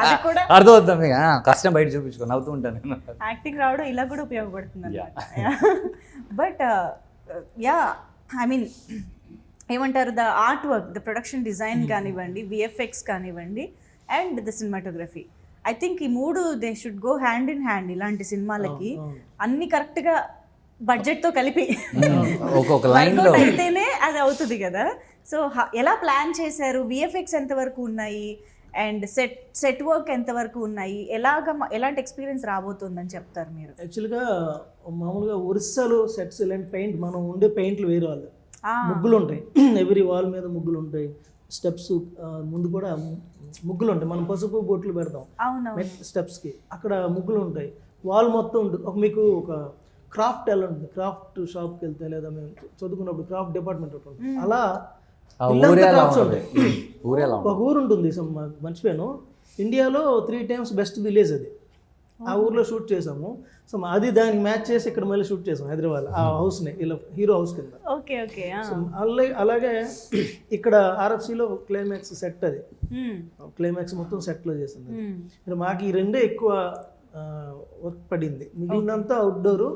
అది కూడా అర్థమవుతాం మీకు, కష్టం బయట చూపించుకోను, నవ్వుతూ ఉంటాను నేను. యాక్టింగ్ రావడం ఇలా కూడా ఉపయోగపడుతుంది అన్నమాట. బట్ యా ఐ మీన్ ఏమంటారు, the art work, the production design కానివ్వండి, విఎఫ్ఎక్స్ కానివ్వండి, and the cinematography, I think ఈ మూడు they should go hand in hand. ఇలాంటి సినిమాలకి అన్ని కరెక్ట్గా బడ్జెట్తో కలిపి ఒక్కొక్క లైన్లో అయితేనే అది అవుతుంది కదా. సో ఎలా ప్లాన్ చేశారు, విఎఫ్ఎక్స్ ఎంతవరకు ఉన్నాయి, అండ్ సెట్ వర్క్ ఎంతవరకు ఉన్నాయి, ఎలాంటి ఎక్స్పీరియన్స్ రాబోతుందని చెప్తారు మీరు? యాక్చువల్గా మామూలుగా ఒరిస్సాలో సెట్స్ ఇలాంటి పెయింట్, మనం ఉండే పెయింట్లు వేరే వాళ్ళు, ముగ్గులు ఉంటాయి, ఎవ్రీ వాల్ మీద ముగ్గులు ఉంటాయి, స్టెప్స్ ముందు కూడా ముగ్గులు ఉంటాయి, మనం పసుపు బొట్లు పెడతాం స్టెప్స్కి, అక్కడ ముగ్గులు ఉంటాయి, వాల్ మొత్తం ఉంటుంది. మీకు ఒక క్రాఫ్ట్ ఎలా ఉంటుంది, క్రాఫ్ట్ షాప్కి వెళ్తే లేదా మేము చదువుకున్నప్పుడు క్రాఫ్ట్ డిపార్ట్మెంట్ ఉంటుంది, అలా క్రాఫ్ట్స్ ఉంటాయి. ఒక ఊరు ఉంటుంది, మర్చిపోయాను, ఇండియాలో 3 times బెస్ట్ విలేజ్ అది, ఆ ఊర్లో షూట్ చేసాము. సో అది దానికి మ్యాచ్ చేసి ఇక్కడ మళ్ళీ షూట్ చేసాం హైదరాబాద్, ఆ హౌస్ని, ఇలా హీరో హౌస్ కింద. Okay okay. అలాగే ఇక్కడ ఆర్ఎఫ్సిలో క్లైమాక్స్ సెట్, అది క్లైమాక్స్ మొత్తం సెట్లో చేసింది. ఇక్కడ మాకు ఈ రెండే ఎక్కువ వర్క్ పడింది, మిగిలినంతా అవుట్డోరు.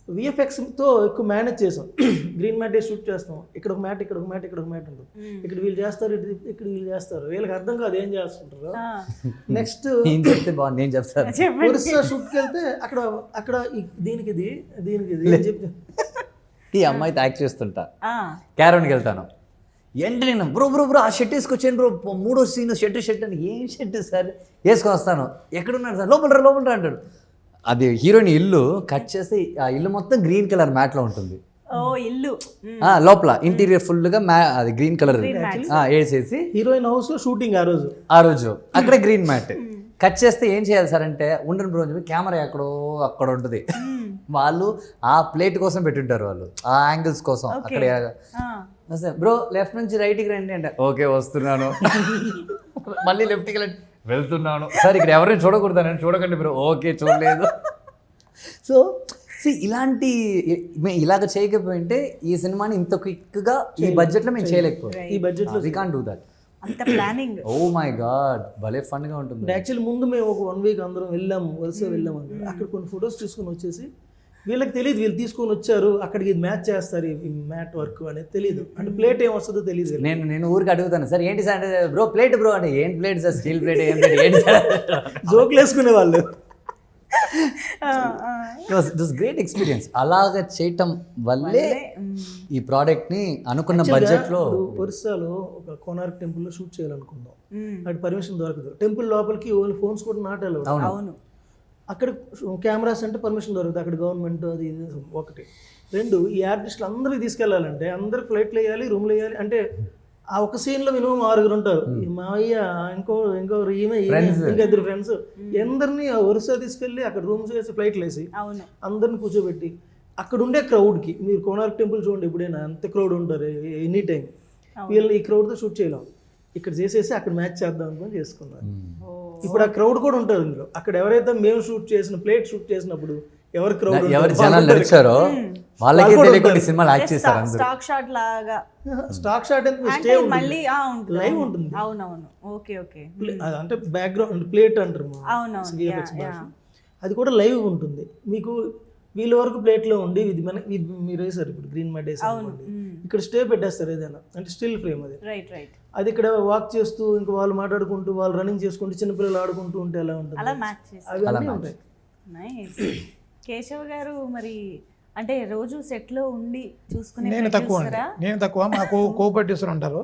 విఎఫ్ఎక్స్తో ఎక్కువ మేనేజ్ చేసాం. గ్రీన్ మ్యాట్ షూట్ చేస్తాం, ఇక్కడ ఒక మ్యాట్, ఇక్కడ ఒక మ్యాట్, ఇక్కడ ఒక మ్యాట్ ఉంటుంది, ఇక్కడ వీళ్ళు చేస్తారు, ఇక్కడ వీళ్ళు చేస్తారు, వీళ్ళకి అర్థం కాదు ఏం చేస్తుంటారు. నెక్స్ట్ ఒరిస్సా షూట్కి వెళ్తే అక్కడ దీనికి ఇది అని చెప్పి ఈ అమ్మాయితో యాక్ట్ చేస్తుంటా, క్యారవన్కి వెళ్తాను, వెంటనే నేను బ్రో ఆ షర్ట్ వేసుకొచ్చాను బ్రో, 3వ సీన్ షర్ట్ అని, ఏం షర్ట్ సార్ వేసుకొని వస్తాను, ఎక్కడున్నాడు సార్, లోపల అంటాడు. అది హీరోయిన్ ఇల్లు కట్ చేస్తే ఆ ఇల్లు మొత్తం గ్రీన్ కలర్ మ్యాట్లో ఉంటుంది, ఇల్లు లోపల ఇంటీరియర్ ఫుల్గా అది గ్రీన్ కలర్ వేసేసి, హీరోయిన్ హౌస్ లో షూటింగ్ ఆ రోజు అక్కడే గ్రీన్ మ్యాట్ కట్ చేస్తే ఏం చేయాలి సార్ అంటే, ఉండని బ్రో కెమెరా అక్కడ ఉంటుంది, వాళ్ళు ఆ ప్లేట్ కోసం పెట్టుంటారు, వాళ్ళు ఆ యాంగిల్స్ కోసం అక్కడ, బ్రో లెఫ్ట్ నుంచి రైట్కి రండి అంటే, ఓకే వస్తున్నాను, మళ్ళీ లెఫ్ట్కి వెళ్తున్నాను, సార్ ఇక్కడ ఎవరైనా చూడకూడదు, చూడకండి బ్రో, ఓకే చూడలేదు. సో ఇలాంటి ఇలాగ చేయకపోయింటే ఈ సినిమాని ఇంత క్విక్గా ఈ బడ్జెట్లో మేము చేయలేకపోయాం. ఈ బడ్జెట్లో వి కాంట్ డూ దట్. అంత ప్లానింగ్, ఓ మై గాడ్, భలే ఫన్గా ఉంటుంది. యాక్చువల్లీ ముందు మేము ఒక 1 week అందరం వెళ్ళాము, వరుస వెళ్ళాము, అక్కడ కొన్ని ఫొటోస్ తీసుకొని వచ్చేసి, వీళ్ళకి తెలియదు వీళ్ళు తీసుకొని వచ్చారు అక్కడికి, ఇది మ్యాచ్ చేస్తారు ఈ మ్యాట్ వర్క్ అనేది తెలియదు, అంటే ప్లేట్ ఏం వస్తుందో తెలియదు. నేను ఊరికి అడుగుతాను, సార్ ఏంటి సార్ అంటే, బ్రో ప్లేట్ బ్రో అంటే, ఏం ప్లేట్ సార్, స్టీల్ ప్లేట్, ఏం ప్లేట్, ఏంటి సార్, జోకులు వేసుకునే వాళ్ళు. Great experience. అలాగ చేయటం వల్లే ఈ ప్రోడక్ట్ ని అనుకున్న బడ్జెట్ లో. ఒరిస్సాలో ఒక కోనార్క్ టెంపుల్ లో షూట్ చేయాలనుకుందాం, అక్కడ పర్మిషన్ దొరకదు, టెంపుల్ లోపలికి ఓన్లీ ఫోన్స్ కూడా నాట్ అలౌడ్. అవును, అక్కడ కెమెరాస్ అంటే పర్మిషన్ దొరకదు, అక్కడ గవర్నమెంట్ అది ఒకటి. 2, ఈ ఆర్టిస్టులు అందరికి తీసుకెళ్లాలంటే అందరికి ఫ్లైట్లు వేయాలి, రూమ్లు వేయాలి, అంటే ఆ ఒక సీన్లో మినిమం 6 ఉంటారు, మా అయ్య ఇంకొకరు ఈమె ఇంకా 2 ఫ్రెండ్స్, అందరినీ ఒరిస్సా తీసుకెళ్ళి అక్కడ రూమ్స్ వేసి ఫ్లైట్లు వేసి అందరిని కూర్చోబెట్టి అక్కడ ఉండే క్రౌడ్కి, మీరు కోనార్క్ టెంపుల్ చూడండి ఎప్పుడైనా ఎంత క్రౌడ్ ఉంటారు ఎనీ టైం, వీళ్ళు ఈ క్రౌడ్తో షూట్ చేయలేం, ఇక్కడ చేసేసి అక్కడ మ్యాచ్ చేద్దాం అనుకుని చేసుకున్నారు. ఇప్పుడు ఆ క్రౌడ్ కూడా ఉంటారు ఇందులో, అక్కడ ఎవరైతే మేము షూట్ చేసిన ప్లేట్ షూట్ చేసినప్పుడు ఎవరు క్రౌడ్, ఎవరు జనాలు నడిచారో వాళ్ళకి తెలియకుండా సినిమాలు యాక్ట్ చేస్తారు. స్టాక్ షాట్ లాగా, స్టాక్ షాట్ అంటే మళ్ళీ లైవ్ ఉంటుంది. అవునవును, ఓకే ఓకే, అంటే బ్యాక్గ్రౌండ్ ప్లేట్ అంటారు, అది కూడా లైవ్ ఉంటుంది. మీకు వీళ్ళ వరకు ప్లేట్లో ఉండి ఇది మీరు వేసారు, ఇప్పుడు గ్రీన్ మ్యాట్ వేసారు, ఇక్కడ స్టే పెట్టేస్తారు ఏదైనా, అంటే స్టిల్ ఫ్రేమ్ అది. అది ఇక్కడ వాక్ చేస్తూ ఇంకా వాళ్ళు మాట్లాడుకుంటూ వాళ్ళు రన్నింగ్ చేసుకుంటూ చిన్నపిల్లలు ఆడుకుంటూ ఉంటే ఎలా ఉంటుంది, అవి అన్నీ ఉంటాయి. కేశవ్ గారు మరి అంటే రోజు సెట్ లో ఉండి చూసుకునే? నేను తక్కువ మా కో-ప్రొడ్యూసర్ ఉంటారు,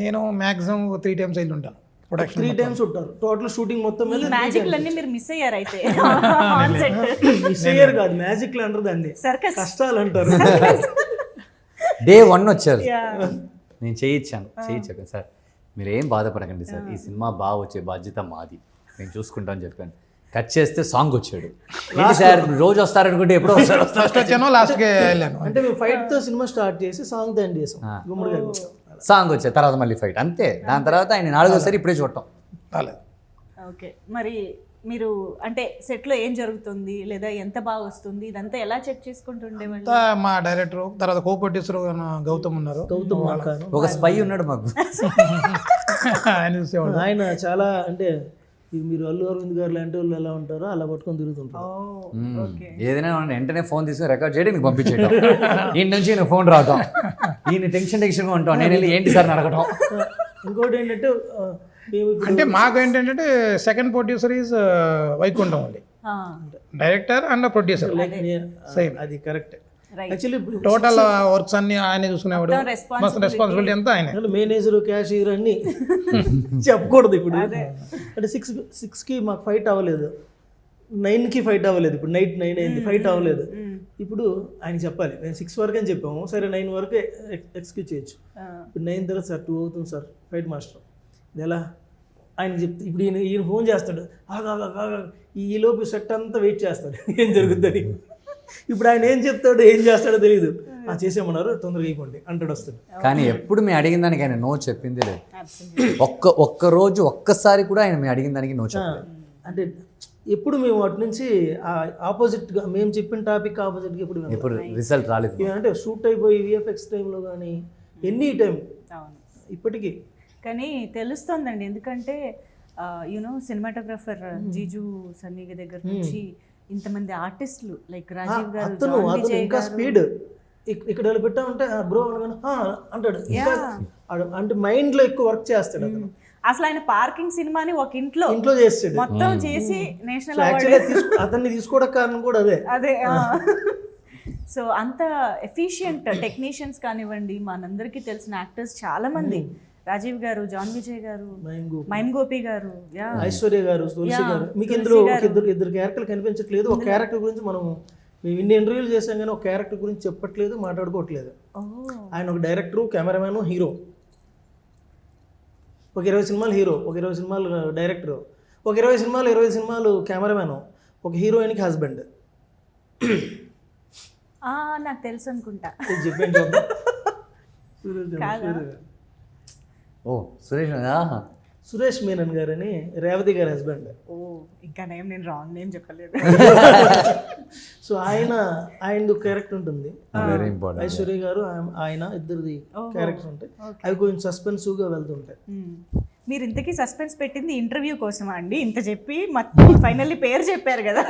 నేను మాక్సిమం 3 times వెళ్ళి ఉంటాను ప్రొడక్షన్. 3 times ఉంటారు టోటల్ షూటింగ్ మొత్తం మీద. మ్యాజిక్ లన్నీ మీరు మిస్ అయ్యారు అయితే? మిస్ అయ్యారు కాదు, మ్యాజిక్ లు అంటారు దాన్ని, కష్టాలు అంటారు. Day 1 వచ్చారు, నేను చేయించాను సార్, మీరు ఏం బాధపడకండి సార్, ఈ సినిమా బాగా వచ్చే బాధ్యత మాది, నేను చూసుకుంటాను చెప్పాను. కట్ చేస్తే సాంగ్ వచ్చాడు, ఏంటి సార్ రోజు వస్తారనుకుంటే ఎప్పుడో వస్తారు, ఫస్ట్ వచ్చాను లాస్ట్కి వెళ్ళాను. అంటే మేము ఫైట్ తో సినిమా స్టార్ట్ చేసి సాంగ్ తో ఎండ్ చేసాం, సాంగ్ వచ్చే తర్వాత మళ్ళీ ఫైట్, అంతే. దాని తర్వాత ఆయన 4వ సారి ఇప్పుడే చూడటం. ఓకే, మరి మీరు అంటే సెట్లో ఏం జరుగుతుంది లేదా ఎంత బాగా వస్తుంది ఇదంతా ఎలా చెక్ చేసుకుంటుండేవాళ్ళు? అంతా మా డైరెక్టర్, తర్వాత కో ప్రొడ్యూసర్ గౌతమ్ ఉన్నారు. గౌతమ్ మాకాను. ఒక స్పై ఉన్నాడు మాకు. ఆయన చూసేవాడు. ఆయన చాలా అంటే ఇది మీరు అల్లు అరవింద్ గారు లాంటి వాళ్ళు ఎలా ఉంటారో అలా పట్టుకొని తిరుగుతుంటారు. ఏదైనా వెంటనే ఫోన్ తీసుకుని రికార్డ్ చేయడం నీకు పంపించేయడం. ఈయన నుంచి నేను ఫోన్ రావటం, ఈయన టెన్షన్గా ఉంటాం, నేను వెళ్ళి ఏంటి సార్ అడగటం. ఇంకోటి ఏంటంటే మేము ఇప్పుడు అంటే మాకు ఏంటంటే సెకండ్ ప్రొడ్యూసర్ ఈజ్ వైకుంఠం అండి, డైరెక్టర్ అండ్ ప్రొడ్యూసర్ సేమ్. అది correct. Right. Actually total works అన్ని ఆయన చూసుకునేవాడు, మొత్తం రెస్పాన్సిబిలిటీ అంతా ఆయన. మేనేజర్ క్యాషియర్ అన్ని చెప్పకూడదు ఇప్పుడు. అంటే 6కి మాకు ఫైట్ అవ్వలేదు, 9కి ఫైట్ అవ్వలేదు, ఇప్పుడు నైట్ 9 అయింది, ఫైట్ అవ్వలేదు. ఇప్పుడు ఆయన చెప్పాలి నేను 6 వరకు అని చెప్పాము, సరే 9 వరకు ఎక్స్క్యూజ్ చేయొచ్చు. ఇప్పుడు 9 తర్వాత సార్ 2 అవుతుంది సార్ ఫైట్ మాస్టర్, ఇది ఎలా ఆయన చెప్తే ఇప్పుడు ఈయన ఫోన్ చేస్తాడు, ఈలోపు సెట్ అంతా వెయిట్ చేస్తాడు ఏం జరుగుతుంది. ఇప్పుడు ఆయన ఏం చెప్తాడు ఏం చేస్తాడో తెలియదు, చేసేమన్నారు తొందరగా అయిపోండి అంటాడు, వస్తాడు. కానీ ఎప్పుడు మేము అడిగిన దానికి ఆయన నో చెప్పింది లేదు. ఒక్క రోజు ఒక్కసారి కూడా ఆయన మేము అడిగిన దానికి నో చెప్పలేదు. అంటే ఎప్పుడు మేము వాటి నుంచి ఆపోజిట్గా మేము చెప్పిన టాపిక్ ఆపోజిట్గా ఇప్పుడు రిజల్ట్ రాలేదు. అంటే షూట్ అయిపోయి విఎఫ్ఎక్స్ టైంలో కానీ ఎనీ టైం ఇప్పటికీ. కానీ తెలుస్తోందండి, ఎందుకంటే యూనో సినిమాటోగ్రఫర్ జీజు సన్నీ దగ్గర నుంచి ఇంతమంది ఆర్టిస్టులు లైక్ రాజీవ్ గారు, అతను ఇంకా స్పీడ్ ఇక్కడ పెట్టామంటే బ్రో అంటాడు, అంటే మైండ్ లో ఎక్కువ వర్క్ చేస్తాడు అతను. అసలు ఆయన పార్కింగ్ సినిమాని ఒక ఇంట్లో చేస్తాడు మొత్తం చేసి నేషనల్ అతన్ని తీసుకోవడం కారణం కూడా అదే. సో అంత ఎఫిషియంట్ టెక్నీషియన్స్ కానివ్వండి, మనందరికీ తెలిసిన యాక్టర్స్ చాలా మంది, రాజీవ్ గారు, జాన్ విజయ్ గారు, మైమ్ గోపి గారు, ఐశ్వర్య గారు, తులసి గారు. మీకు ఇందులో ఇద్దరు క్యారెక్టర్లు కనిపించట్లేదు. ఒక క్యారెక్టర్ గురించి మేము ఇన్ని ఇంటర్వ్యూలు చేసాం కానీ ఒక క్యారెక్టర్ గురించి చెప్పట్లేదు, మాట్లాడుకోవట్లేదు. ఆయన ఒక డైరెక్టరు, కెమెరామ్యాన్, హీరో. ఒక 20 సినిమాలు హీరో, ఒక 20 సినిమాలు డైరెక్టరు, ఒక 20 సినిమాలు కెమెరామ్యాన్, ఒక హీరోయిన్కి హస్బెండ్. నాకు తెలుసు అనుకుంటా. చెప్పండి. ఓ సురేష్ మీనన్ గారని రేవతి గారి హస్బెండ్. ఇంకా నేను రాంగ్ నేమ్ చెప్పలేదు. సో ఆయనది క్యారెక్టర్ ఉంటుంది, వెరీ ఇంపార్టెంట్. ఐశ్వర్య గారు ఆయన ఇద్దరిది క్యారెక్టర్ ఉంటాయి, అవి కొంచెం సస్పెన్సివ్గా వెళ్తుంటాయి. మీరు ఇంతకీ సస్పెన్స్ పెట్టింది ఇంటర్వ్యూ కోసమా అండి? ఇంత చెప్పి మొత్తం ఫైనల్లీ పేరు చెప్పారు కదా,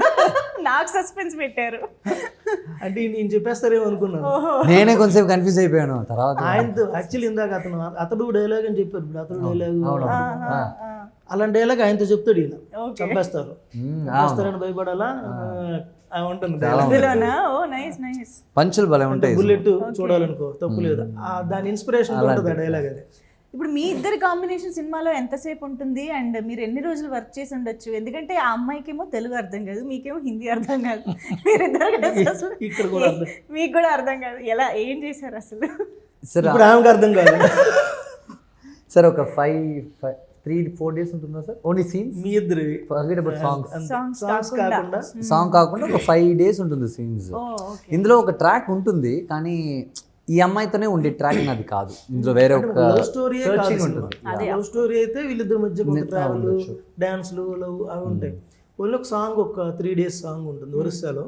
నాకు సస్పెన్స్ పెట్టారు అంటే నేను చెప్పేస్తారేమో అనుకున్నాను. నేనే కొంచెం కన్ఫ్యూజ్ అయిపోయాను తర్వాత. ఆయనతో యాక్చువల్లీ ఇందాక అతడు డైలాగ్ అని చెప్పారు, ఇప్పుడు అతడు డైలాగ్ అలాంటి డైలాగ్ ఆయనతో చెప్తాడు, ఈయన చంపేస్తారు చంపేస్తారని భయపడాలా ఉంటుంది. పంచులు భలే ఉంటాయి, బుల్లెట్ చూడాలనుకో తప్పు లేదు, దాని ఇన్స్పిరేషన్ ఉంటుంది ఆ డైలాగ్ అది. ఇప్పుడు మీ ఇద్దరి కాంబినేషన్ సినిమాలో ఎంతసేపు ఉంటుంది అండ్ మీరు ఎన్ని రోజులు వర్క్ చేసి ఉండొచ్చు? ఎందుకంటే ఆ అమ్మాయికేమో తెలుగు అర్థం కాదు, మీకేమో హిందీ అర్థం కాదు, మీరిద్దరు మీకు కూడా అర్థం కాదు, ఎలా ఏం చేశారు అసలు? ఇప్పుడు ఆమెకు అర్థం కాదు. సార్ ఒక 3-4 days ఉంటుందా సార్ ఓన్లీ సీన్స్? మీ ఇద్దరు సాంగ్ కాకుండా ఒక 5 days ఉంటుంది సీన్స్. ఇందులో ఒక ట్రాక్ ఉంటుంది కానీ ఈ అమ్మాయితోనే ఉండే ట్రాక్ అది కాదు, ఇందులో వేరే ఒక లవ్ స్టోరీ ఉంటుంది. లవ్ స్టోరీ అయితే వీళ్ళిద్దరి మధ్య ట్రావెల్, డాన్స్లు, లవ్ అవి ఉంటాయి. ఓన్లీ ఒక సాంగ్, ఒక 3 days సాంగ్ ఉంటుంది ఒరిస్సాలో,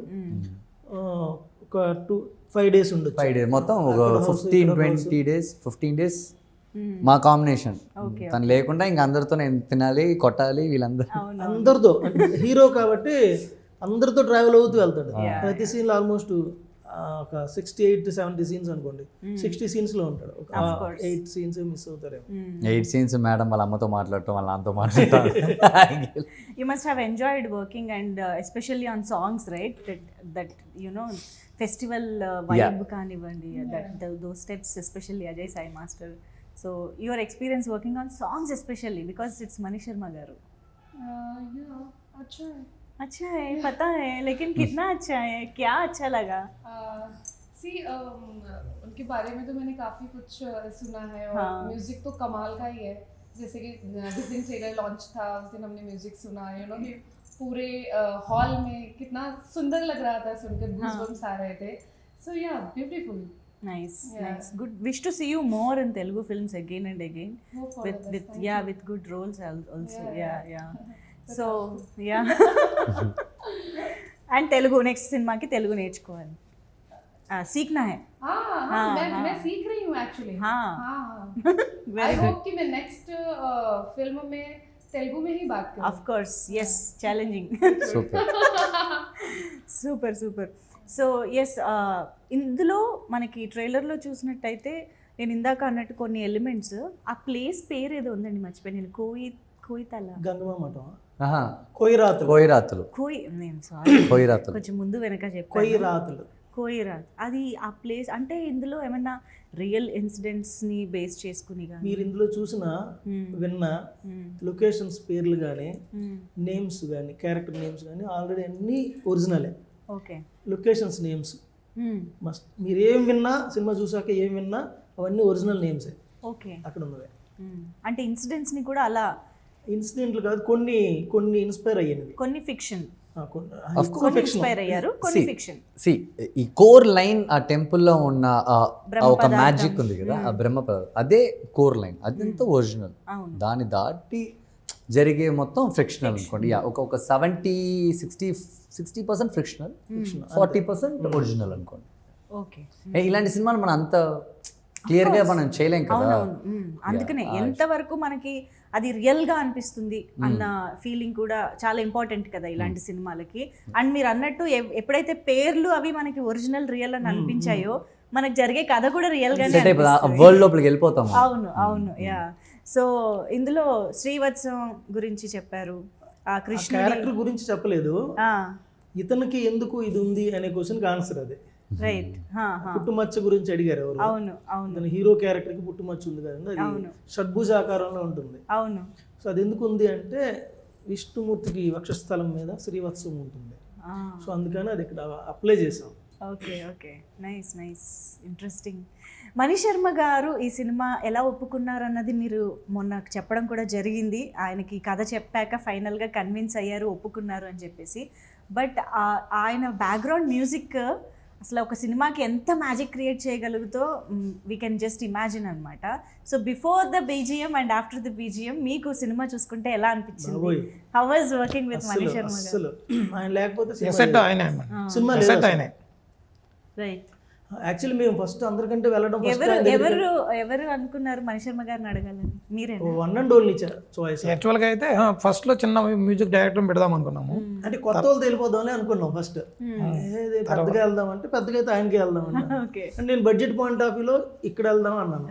ఒక 5 days ఉండదు. 5 days మొత్తం ఒక 15 days మా కాంబినేషన్. తను లేకుండా ఇంకా అందరితో నేను తినాలి, కొట్టాలి, అందరితో. హీరో కాబట్టి అందరితో ట్రావెల్ అవుతూ వెళ్తాడు. ప్రతి సీన్లో ఆల్మోస్ట్ ఒక 68-70 సీన్స్ అనుకోండి, 60 సీన్స్లో ఉంటాడు. ఒక 8 సీన్స్ మిస్ అవుతారేమో. 8 scenes మేడం వాళ్ళ అమ్మతో మాట్లాడటం, వాళ్ళ నాన్నతో మాట్లాడటం. You must have enjoyed working and especially on songs, right? That you know festival vibe కానివ్వండి, those steps, especially Ajay Sai Master. So your experience working on songs especially because it's Mani Sharma garu. अच्छा है पता है, लेकिन कितना अच्छा है, क्या अच्छा लगा? उनके बारे में तो मैंने काफ़ी कुछ सुना है और म्यूज़िक तो कमाल का ही है. जैसे कि जिस दिन ट्रेलर लॉन्च था उस दिन हमने म्यूज़िक सुना, यू नो कि पूरे हॉल में कितना सुंदर लग रहा था, सुनकर गूज़बम्स आ रहे थे. So yeah, beautiful. Nice. Good. Wish to see you more in Telugu films again and again with good roles also. Yeah. So yeah and Telugu next సినిమాకి తెలుగు నేర్చుకోవాలి. सीखना है. हाँ, मैं सीख रही हूँ एक्चुअली. हाँ. आई होप कि मैं नेक्स्ट फिल्म में तेलुगु में ही बात करूँ. Of course, yes, challenging. Super super. So S, ఇందులో మనకి ట్రైలర్లో చూసినట్టయితే నేను ఇందాక అన్నట్టు కొన్ని ఎలిమెంట్స్, ఆ ప్లేస్ పేరు ఏదో ఉందండి, మర్చిపోయి నేను. కోయితల గంగమ్మ మఠం, ఆహా, కోయిరాతులు, కోయిరాతులు, నేను సారీ కోయిరాతులు, కొంచెం ముందు వెనక చెప్పాను. కోయిరాతులు, కోయిరాత్. అది ఆ ప్లేస్ అంటే ఇందులో ఏమన్నా రియల్ ఇన్సిడెంట్స్ని బేస్ చేసుకుని కానీ మీరు ఇందులో చూసిన విన్న లొకేషన్స్ పేర్లు కానీ నేమ్స్ కానీ క్యారెక్టర్ నేమ్స్ కానీ ఆల్రెడీ అన్నీ ఒరిజినలే. ఓకే. లొకేషన్స్ నేమ్స్ మస్ట్, మీరు ఏం విన్నా సినిమా చూసాక ఏం విన్నా అవన్నీ ఒరిజినల్ నేమ్సే ఓకే అక్కడ ఉన్నవే. అంటే ఇన్సిడెంట్స్ని కూడా అలా ఇన్సిడెంట్లు కాదు, కొన్ని ఇన్స్పైర్ అయ్యేవి, కొన్ని ఫిక్షన్, కొన్ని ఇన్స్పైర్ అయ్యారు, కొన్ని ఫిక్షన్. సి ఈ కోర్ లైన్ ఆ టెంపుల్లో ఉన్న ఒక మ్యాజిక్ ఉంది కదా, ఆ బ్రహ్మపదార్థం, అదే కోర్ లైన్, అదంతా ఒరిజినల్. దాని దాటి జరిగే మొత్తం ఫ్రిక్షనల్ అనుకోండి. ఒక 70-60% ఫ్రిక్షనల్, 40% ఒరిజినల్ అనుకోండి. ఓకే. ఇలాంటి సినిమాలు మనం అంత క్లియర్గా మనం చేయలేం కదా. అందుకనే ఎంతవరకు మనకి అది రియల్గా అనిపిస్తుంది అన్న ఫీలింగ్ కూడా చాలా ఇంపార్టెంట్ కదా ఇలాంటి సినిమాలకి. అండ్ మీరు అన్నట్టు ఎప్పుడైతే పేర్లు అవి మనకి ఒరిజినల్ రియల్ అని అనిపించాయో, మనకు జరిగే కథ కూడా రియల్గానే వరల్డ్ లోపలికి వెళ్ళిపోతాం. అవును యా. సో ఇందులో శ్రీవత్సం గురించి చెప్పారు, ఆ కృష్ణ క్యారెక్టర్ గురించి చెప్పలేదు. ఇతనికి ఎందుకు ఇది ఉంది అనే క్వశ్చన్కి ఆన్సర్ అదే. రైట్. పుట్టుమచ్చ గురించి అడిగారు ఎవరు. అవును. హీరో క్యారెక్టర్ కి పుట్టుమచ్చ ఉంది కదండి, అది షడ్భుజాకారంలో ఉంటుంది. అవును. సో అది ఎందుకు ఉంది అంటే విష్ణుమూర్తికి వక్షస్థలం మీద శ్రీవత్సం ఉంటుంది. సో అందుకని అది ఇక్కడ అప్లై చేసాం. ఓకే. Nice interesting. మణిశర్మ గారు ఈ సినిమా ఎలా ఒప్పుకున్నారు అన్నది మీరు మొన్న చెప్పడం కూడా జరిగింది. ఆయనకి కథ చెప్పాక ఫైనల్గా కన్విన్స్ అయ్యారు, ఒప్పుకున్నారు అని చెప్పేసి. బట్ ఆయన బ్యాక్గ్రౌండ్ మ్యూజిక్ అసలు ఒక సినిమాకి ఎంత మ్యాజిక్ క్రియేట్ చేయగలుగుతో వీ కెన్ జస్ట్ ఇమాజిన్ అనమాట. So before the BGM and after the BGM మీకు సినిమా చూసుకుంటే ఎలా అనిపించింది? How was working with Mani Sharma గారు? ఆయన లేకపోతే సినిమా రైట్. యాక్చువల్లీ మేము ఫస్ట్ అందరికంటే వెళ్ళడం ఎవరు అనుకున్నారు మణిశర్మ గారిని అడగాలని? మీరే వన్ అండ్ ఓన్లీ చాయిస్. యాక్చువల్గా అయితే ఫస్ట్లో చిన్న మ్యూజిక్ డైరెక్టర్ పెడదాం అనుకున్నాము. అంటే కొత్త వాళ్ళు తెలిపోదామని అనుకున్నాం ఫస్ట్. పెద్దగా వెళ్దాం అంటే పెద్దగా అయితే ఆయనకి వెళ్దాం అన్నా. అంటే నేను బడ్జెట్ పాయింట్ ఆఫ్ వ్యూలో ఇక్కడ వెళ్దాం అన్నాను.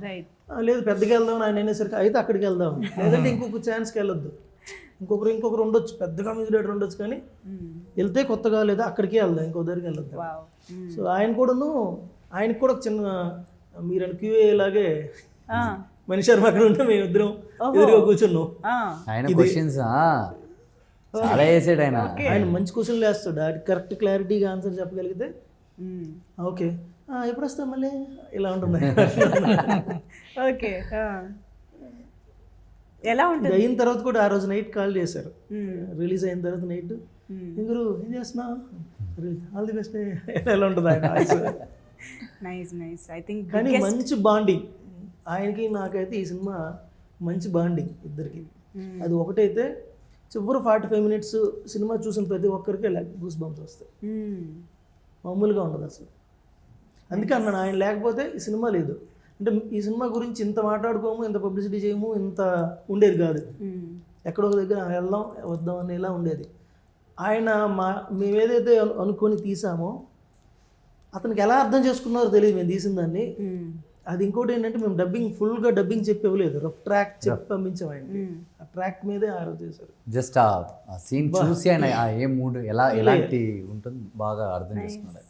లేదు పెద్దగా వెళ్దాం ఆయన అనేసరికి అయితే అక్కడికి వెళ్దాం, లేదంటే ఇంకొక ఛాన్స్కి వెళ్ళొద్దు, ఇంకొకరు ఉండొచ్చు, పెద్దగా మ్యూజిక్ డైరెక్టర్ ఉండొచ్చు, కానీ వెళ్తే కొత్తగా లేదా అక్కడికి వెళ్దాం, ఇంకో దగ్గరికి వెళ్ళొద్దు. సో ఆయనకు కూడా ఒక చిన్న మీరు క్యూఏ లాగే మణిశర్మ అక్కడ ఉంటే మేము ఇద్దరం ఎదురుగా కూర్చున్నాం. ఆయన క్వశ్చన్స్ చాలా వేసాడు. ఆయన మంచి క్వశ్చన్లు వేస్తాడు, అది కరెక్ట్ క్లారిటీగా ఆన్సర్ చెప్పగలిగితే ఓకే ఎప్పుడు వస్తాం మళ్ళీ ఇలా ఉంటుంది. ఓకే. ఎలా ఉంటుంది? అయిన తర్వాత కూడా ఆ రోజు నైట్ కాల్ చేశారు, రిలీజ్ అయిన తర్వాత నైట్, ఇంగురు ఏం చేస్తున్నావు, ఆల్ ది బెస్ట్, ఎలా ఉంటుంది ఆయన. నైస్. ఐ థింక్ కానీ మంచి బాండింగ్ ఆయనకి నాకైతే ఈ సినిమా మంచి బాండింగ్ ఇద్దరికి. అది ఒకటైతే చివరి 45 minutes సినిమా చూసిన ప్రతి ఒక్కరికి గూస్ బంప్స్ వస్తాయి, మామూలుగా ఉండదు అసలు. అందుకే అన్నాను ఆయన లేకపోతే ఈ సినిమా లేదు. అంటే ఈ సినిమా గురించి ఇంత మాట్లాడుకోము, ఇంత పబ్లిసిటీ చేయము, ఇంత ఉండేది కాదు. ఎక్కడో దగ్గర వెళ్దాం వద్దాం అని ఇలా ఉండేది. ఆయన మేమేదైతే అనుకొని తీసామో అతనికి ఎలా అర్థం చేసుకున్నారో తెలియదు మేము తీసిన దాన్ని. అది ఇంకోటి ఏంటంటే మేము ఫుల్గా డబ్బింగ్ చెప్పి ఇవ్వలేదు, రఫ్ ట్రాక్ చెప్పి పంపించాం ఆయన. ఆ ట్రాక్ మీదే ఆరో చేశారు. జస్ట్ ఆ సీన్ చూసి ఆయన ఏ మూడ్ ఎలాంటి ఉంటుంది బాగా అర్థం చేసుకున్నారు.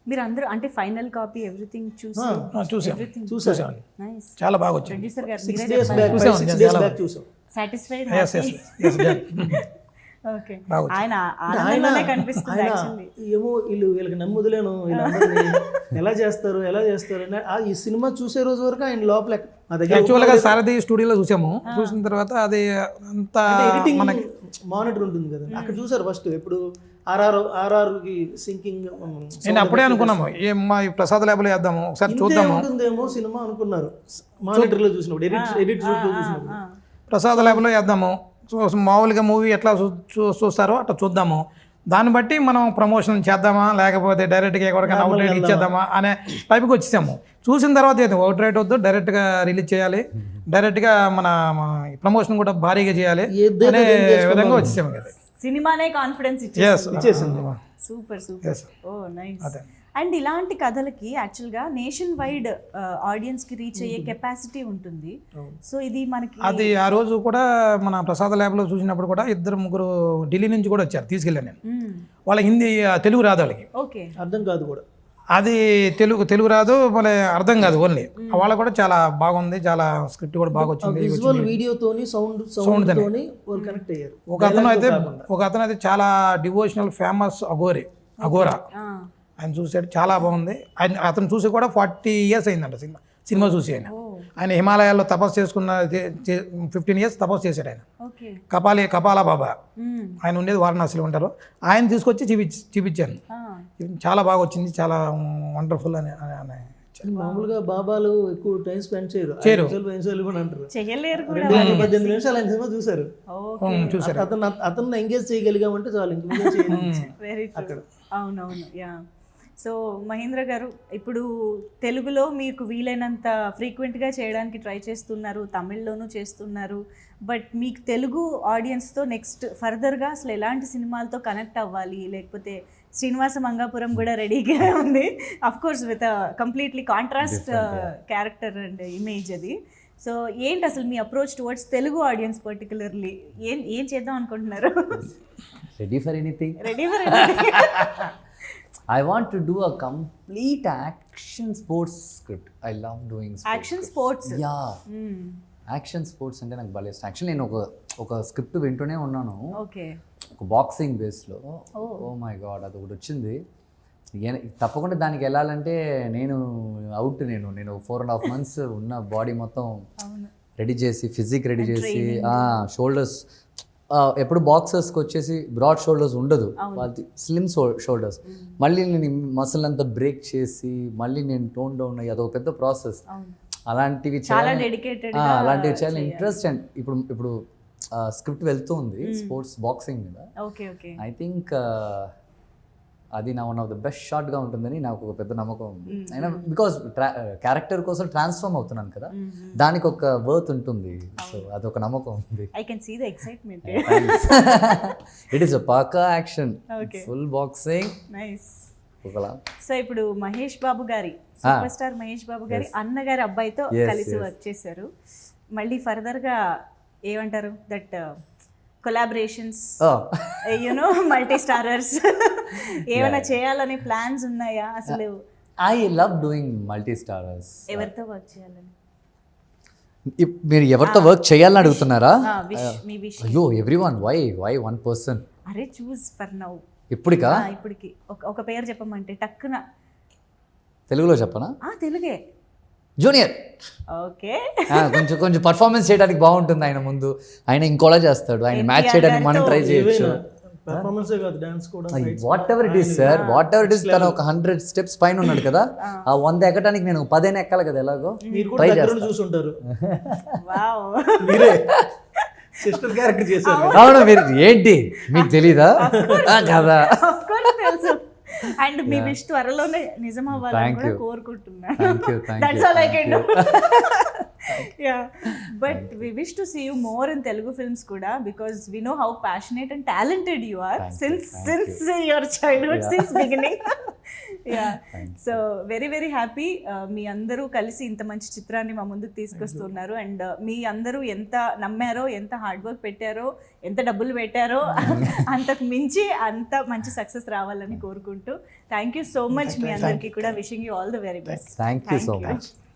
మీరు అందరూ అంటే ఫైనల్ కాపీ ఎవ్రీథింగ్ చూసాం. చాలా బాగా వచ్చింది. ప్రొడ్యూసర్ గారు 6 days back చూసాం. సాటిస్ఫైడ్? ఓకే. ఆయన కనిపిస్తుంది ఏమో వీళ్ళకి నమ్ముదలేను, ఎలా చేస్తారు ఈ సినిమా చూసే రోజు వరకు ఆయన లోపల యాక్చువల్గా సారథి స్టూడియోలో చూసాము. చూసిన తర్వాత అది అంతా మనకి మానిటర్ ఉంటుంది కదా, అక్కడ చూసారు ఫస్ట్. ఎప్పుడు ఆర్ఆర్కి సింకింగ్ నేను అప్పుడే అనుకున్నాము మా ప్రసాద్ ల్యాబ్లో వేద్దాము ఒకసారి చూద్దాము ఉంటుందేమో సినిమా అనుకున్నారు. మానిటర్లో చూసినప్పుడు ఎడిట్ చూసినప్పుడు ప్రసాద్ ల్యాబ్లో వేద్దాము మామూలుగా మూవీ ఎట్లా చూస్తారో అట్లా చూద్దాము, దాన్ని బట్టి మనం ప్రమోషన్ చేద్దామా లేకపోతే డైరెక్ట్గా ఎక్కడికైనా అవుట్ రైట్ ఇచ్చేద్దామా అనే టైప్కి వచ్చేసాము. చూసిన తర్వాత ఏదో అవుట్ రైట్ వద్దు, డైరెక్ట్గా రిలీజ్ చేయాలి, డైరెక్ట్గా మన ప్రమోషన్ కూడా భారీగా చేయాలి అనే విధంగా వచ్చేసాము కదా. సినిమానే కాన్ఫిడెన్స్ ఇచ్చేసింది. Super super. Oh nice. And ఇలాంటి కథలకి యాక్చువల్గా నేషన్ వైడ్ ఆడియన్స్కి రీచ్ అయ్యే కెపాసిటీ ఉంటుంది. సో ఇది మనకి అది ఆ రోజు కూడా మన ప్రసాద్ ల్యాబ్లో చూసినప్పుడు కూడా 2-3 ఢిల్లీ నుంచి కూడా వచ్చారు, తీసుకెళ్ళాను నేను. వాళ్ళ హిందీ తెలుగు రాదు వాళ్ళకి, ఓకే, అర్థం కాదు కూడా. అది తెలుగు రాదు, మళ్ళీ అర్థం కాదు ఓన్లీ. వాళ్ళ కూడా చాలా బాగుంది, చాలా స్క్రిప్ట్ కూడా బాగా వచ్చింది. విజువల్ వీడియోతోని సౌండ్ తోని కనెక్ట్ అయ్యారు. ఒక అతను అయితే చాలా డివోషనల్ ఫేమస్ అఘోరా ఆయన చూసాడు, చాలా బాగుంది. అతను చూసి కూడా 40 years అయిందంట సినిమా చూసి. ఆయన హిమాలయాల్లో తపస్సు చేసుకున్న 15 years తపస్సు చేశాడు ఆయన. కపాలా బాబా ఆయన ఉండేది వారణాసిలో ఉంటారు. ఆయన తీసుకొచ్చి చూపించాను, చాలా బాగా వచ్చింది, చాలా వండర్ఫుల్ అని. మామూలుగా బాబాలు ఎక్కువ టైం స్పెండ్ చేయరు, అంటారు. 18 నిమిషాలు ఆయన సినిమా చూసారు. అతను ఎంగేజ్ చేయగలిగామంటే చాలు. అక్కడ అవునవును. యా. సో మహేంద్ర గారు, ఇప్పుడు తెలుగులో మీకు వీలైనంత ఫ్రీక్వెంట్గా చేయడానికి ట్రై చేస్తున్నారు, తమిళ్లోనూ చేస్తున్నారు. బట్ మీకు తెలుగు ఆడియన్స్తో నెక్స్ట్ ఫర్దర్గా అసలు ఎలాంటి సినిమాలతో కనెక్ట్ అవ్వాలి, లేకపోతే శ్రీనివాస మంగాపురం కూడా రెడీగా ఉంది, of course with completely contrast character and image అది. సో ఏంటి అసలు మీ approach towards Telugu audience particularly ఏం చేద్దాం అనుకుంటున్నారు? Ready for anything. I want to do a complete action sports script. I love doing sports. Action sports? Yeah. Action sports అంటే నాకు భలే ఇష్టం. యాక్చువల్లీ నేను ఒక స్క్రిప్ట్ వింటూనే ఉన్నాను, ఒక బాక్సింగ్ బేస్లో. ఓ మై గాడ్, అది ఒకటి వచ్చింది. తప్పకుండా దానికి వెళ్ళాలంటే నేను 4.5 months ఉన్న బాడీ మొత్తం రెడీ చేసి, ఫిజిక్ రెడీ చేసి, షోల్డర్స్ ఎప్పుడు బాక్సర్స్కి వచ్చేసి బ్రాడ్ షోల్డర్స్ ఉండదు, వాళ్ళది స్లిమ్ షోల్డర్స్. మళ్ళీ నేను మసిల్ అంతా బ్రేక్ చేసి మళ్ళీ నేను టోన్ డౌన్ అయ్యి అదొక పెద్ద ప్రాసెస్. అలాంటివి చాలా ఇంట్రెస్ట్. అండ్ ఇప్పుడు స్క్రిప్ట్ వెళ్తూ ఉంది స్పోర్ట్స్ బాక్సింగ్ మీద. ఐ థింక్ అది నా వన్ ఆఫ్ ద బెస్ట్ షాట్గా ఉంటుందని నాకు ఒక పెద్ద నమ్మకం ఉంది. అయినా బికాస్ క్యారెక్టర్ కోసం ట్రాన్స్ఫార్మ్ అవుతున్నాను కదా, దానికి ఒక వర్త్ ఉంటుంది. సో అదొక నమ్మకం ఉంది. I can see the excitement. It is a పక్కా యాక్షన్, ఫుల్ బాక్సింగ్. నైస్. ఒకలా. సో ఇప్పుడు మహేష్ బాబు గారి, సూపర్ స్టార్ మహేష్ బాబు గారి అన్నగారి అబ్బాయితో కలిసి వర్క్ చేశారు. మళ్ళీ ఫర్దర్గా ఏమంటారు that collaborations, you know multi starrers ఏమైనా చేయాలనే ప్లాన్స్ ఉన్నాయా అసలు? I love doing multi starrers. ఎవరితో వర్క్ చేయాలని? మీరు ఎవరితో వర్క్ చేయాలని అడుగుతున్నారా? అయ్యో, ఎవ్రీవన్. Why one person? అరే చూస్ ఫర్ నౌ. ఇప్పటికి ఒక పేరు చెప్పమంటే టక్కున. తెలుగులో చెప్పనా? తెలుగే. జూనియర్. ఓకే. కొంచెం పర్ఫార్మెన్స్ చేయడానికి బాగుంటుంది ఆయన ముందు. ఆయన ఇంకోలా చేస్తాడు, ఆయన మ్యాచ్ చేయడానికి మనం ట్రై చేయొచ్చు. What ever it is sir, what ever it is. తను ఒక 100 steps పైన ఉన్నాడు కదా, ఆ 100 ఎక్కడానికి నేను 10 ఎక్కాలి కదా. ఎలాగో ట్రై చేస్తాను. అవును, మీరు ఏంటి మీకు తెలీదా? కదా. అండ్ మీ విష్ త్వరలోనే నిజం అవ్వాలని కూడా కోరుకుంటున్నాను. That's all I can do. Yeah, but we wish to see you more in Telugu films kuda, because we know how passionate and talented you are since your childhood, since beginning. Yeah, so very happy మీ అందరూ కలిసి ఇంత మంచి చిత్రాన్ని మా ముందుకు తీసుకొస్తున్నారు. అండ్ మీ అందరూ ఎంత నమ్మారో, ఎంత హార్డ్ వర్క్ పెట్టారో, ఎంత డబ్బులు పెట్టారో అంతకు మించి అంత మంచి సక్సెస్ రావాలని కోరుకుంటూ థ్యాంక్ యూ సో మచ్. మీ అందరికీ కూడా wishing you all the very best. Thank you so much.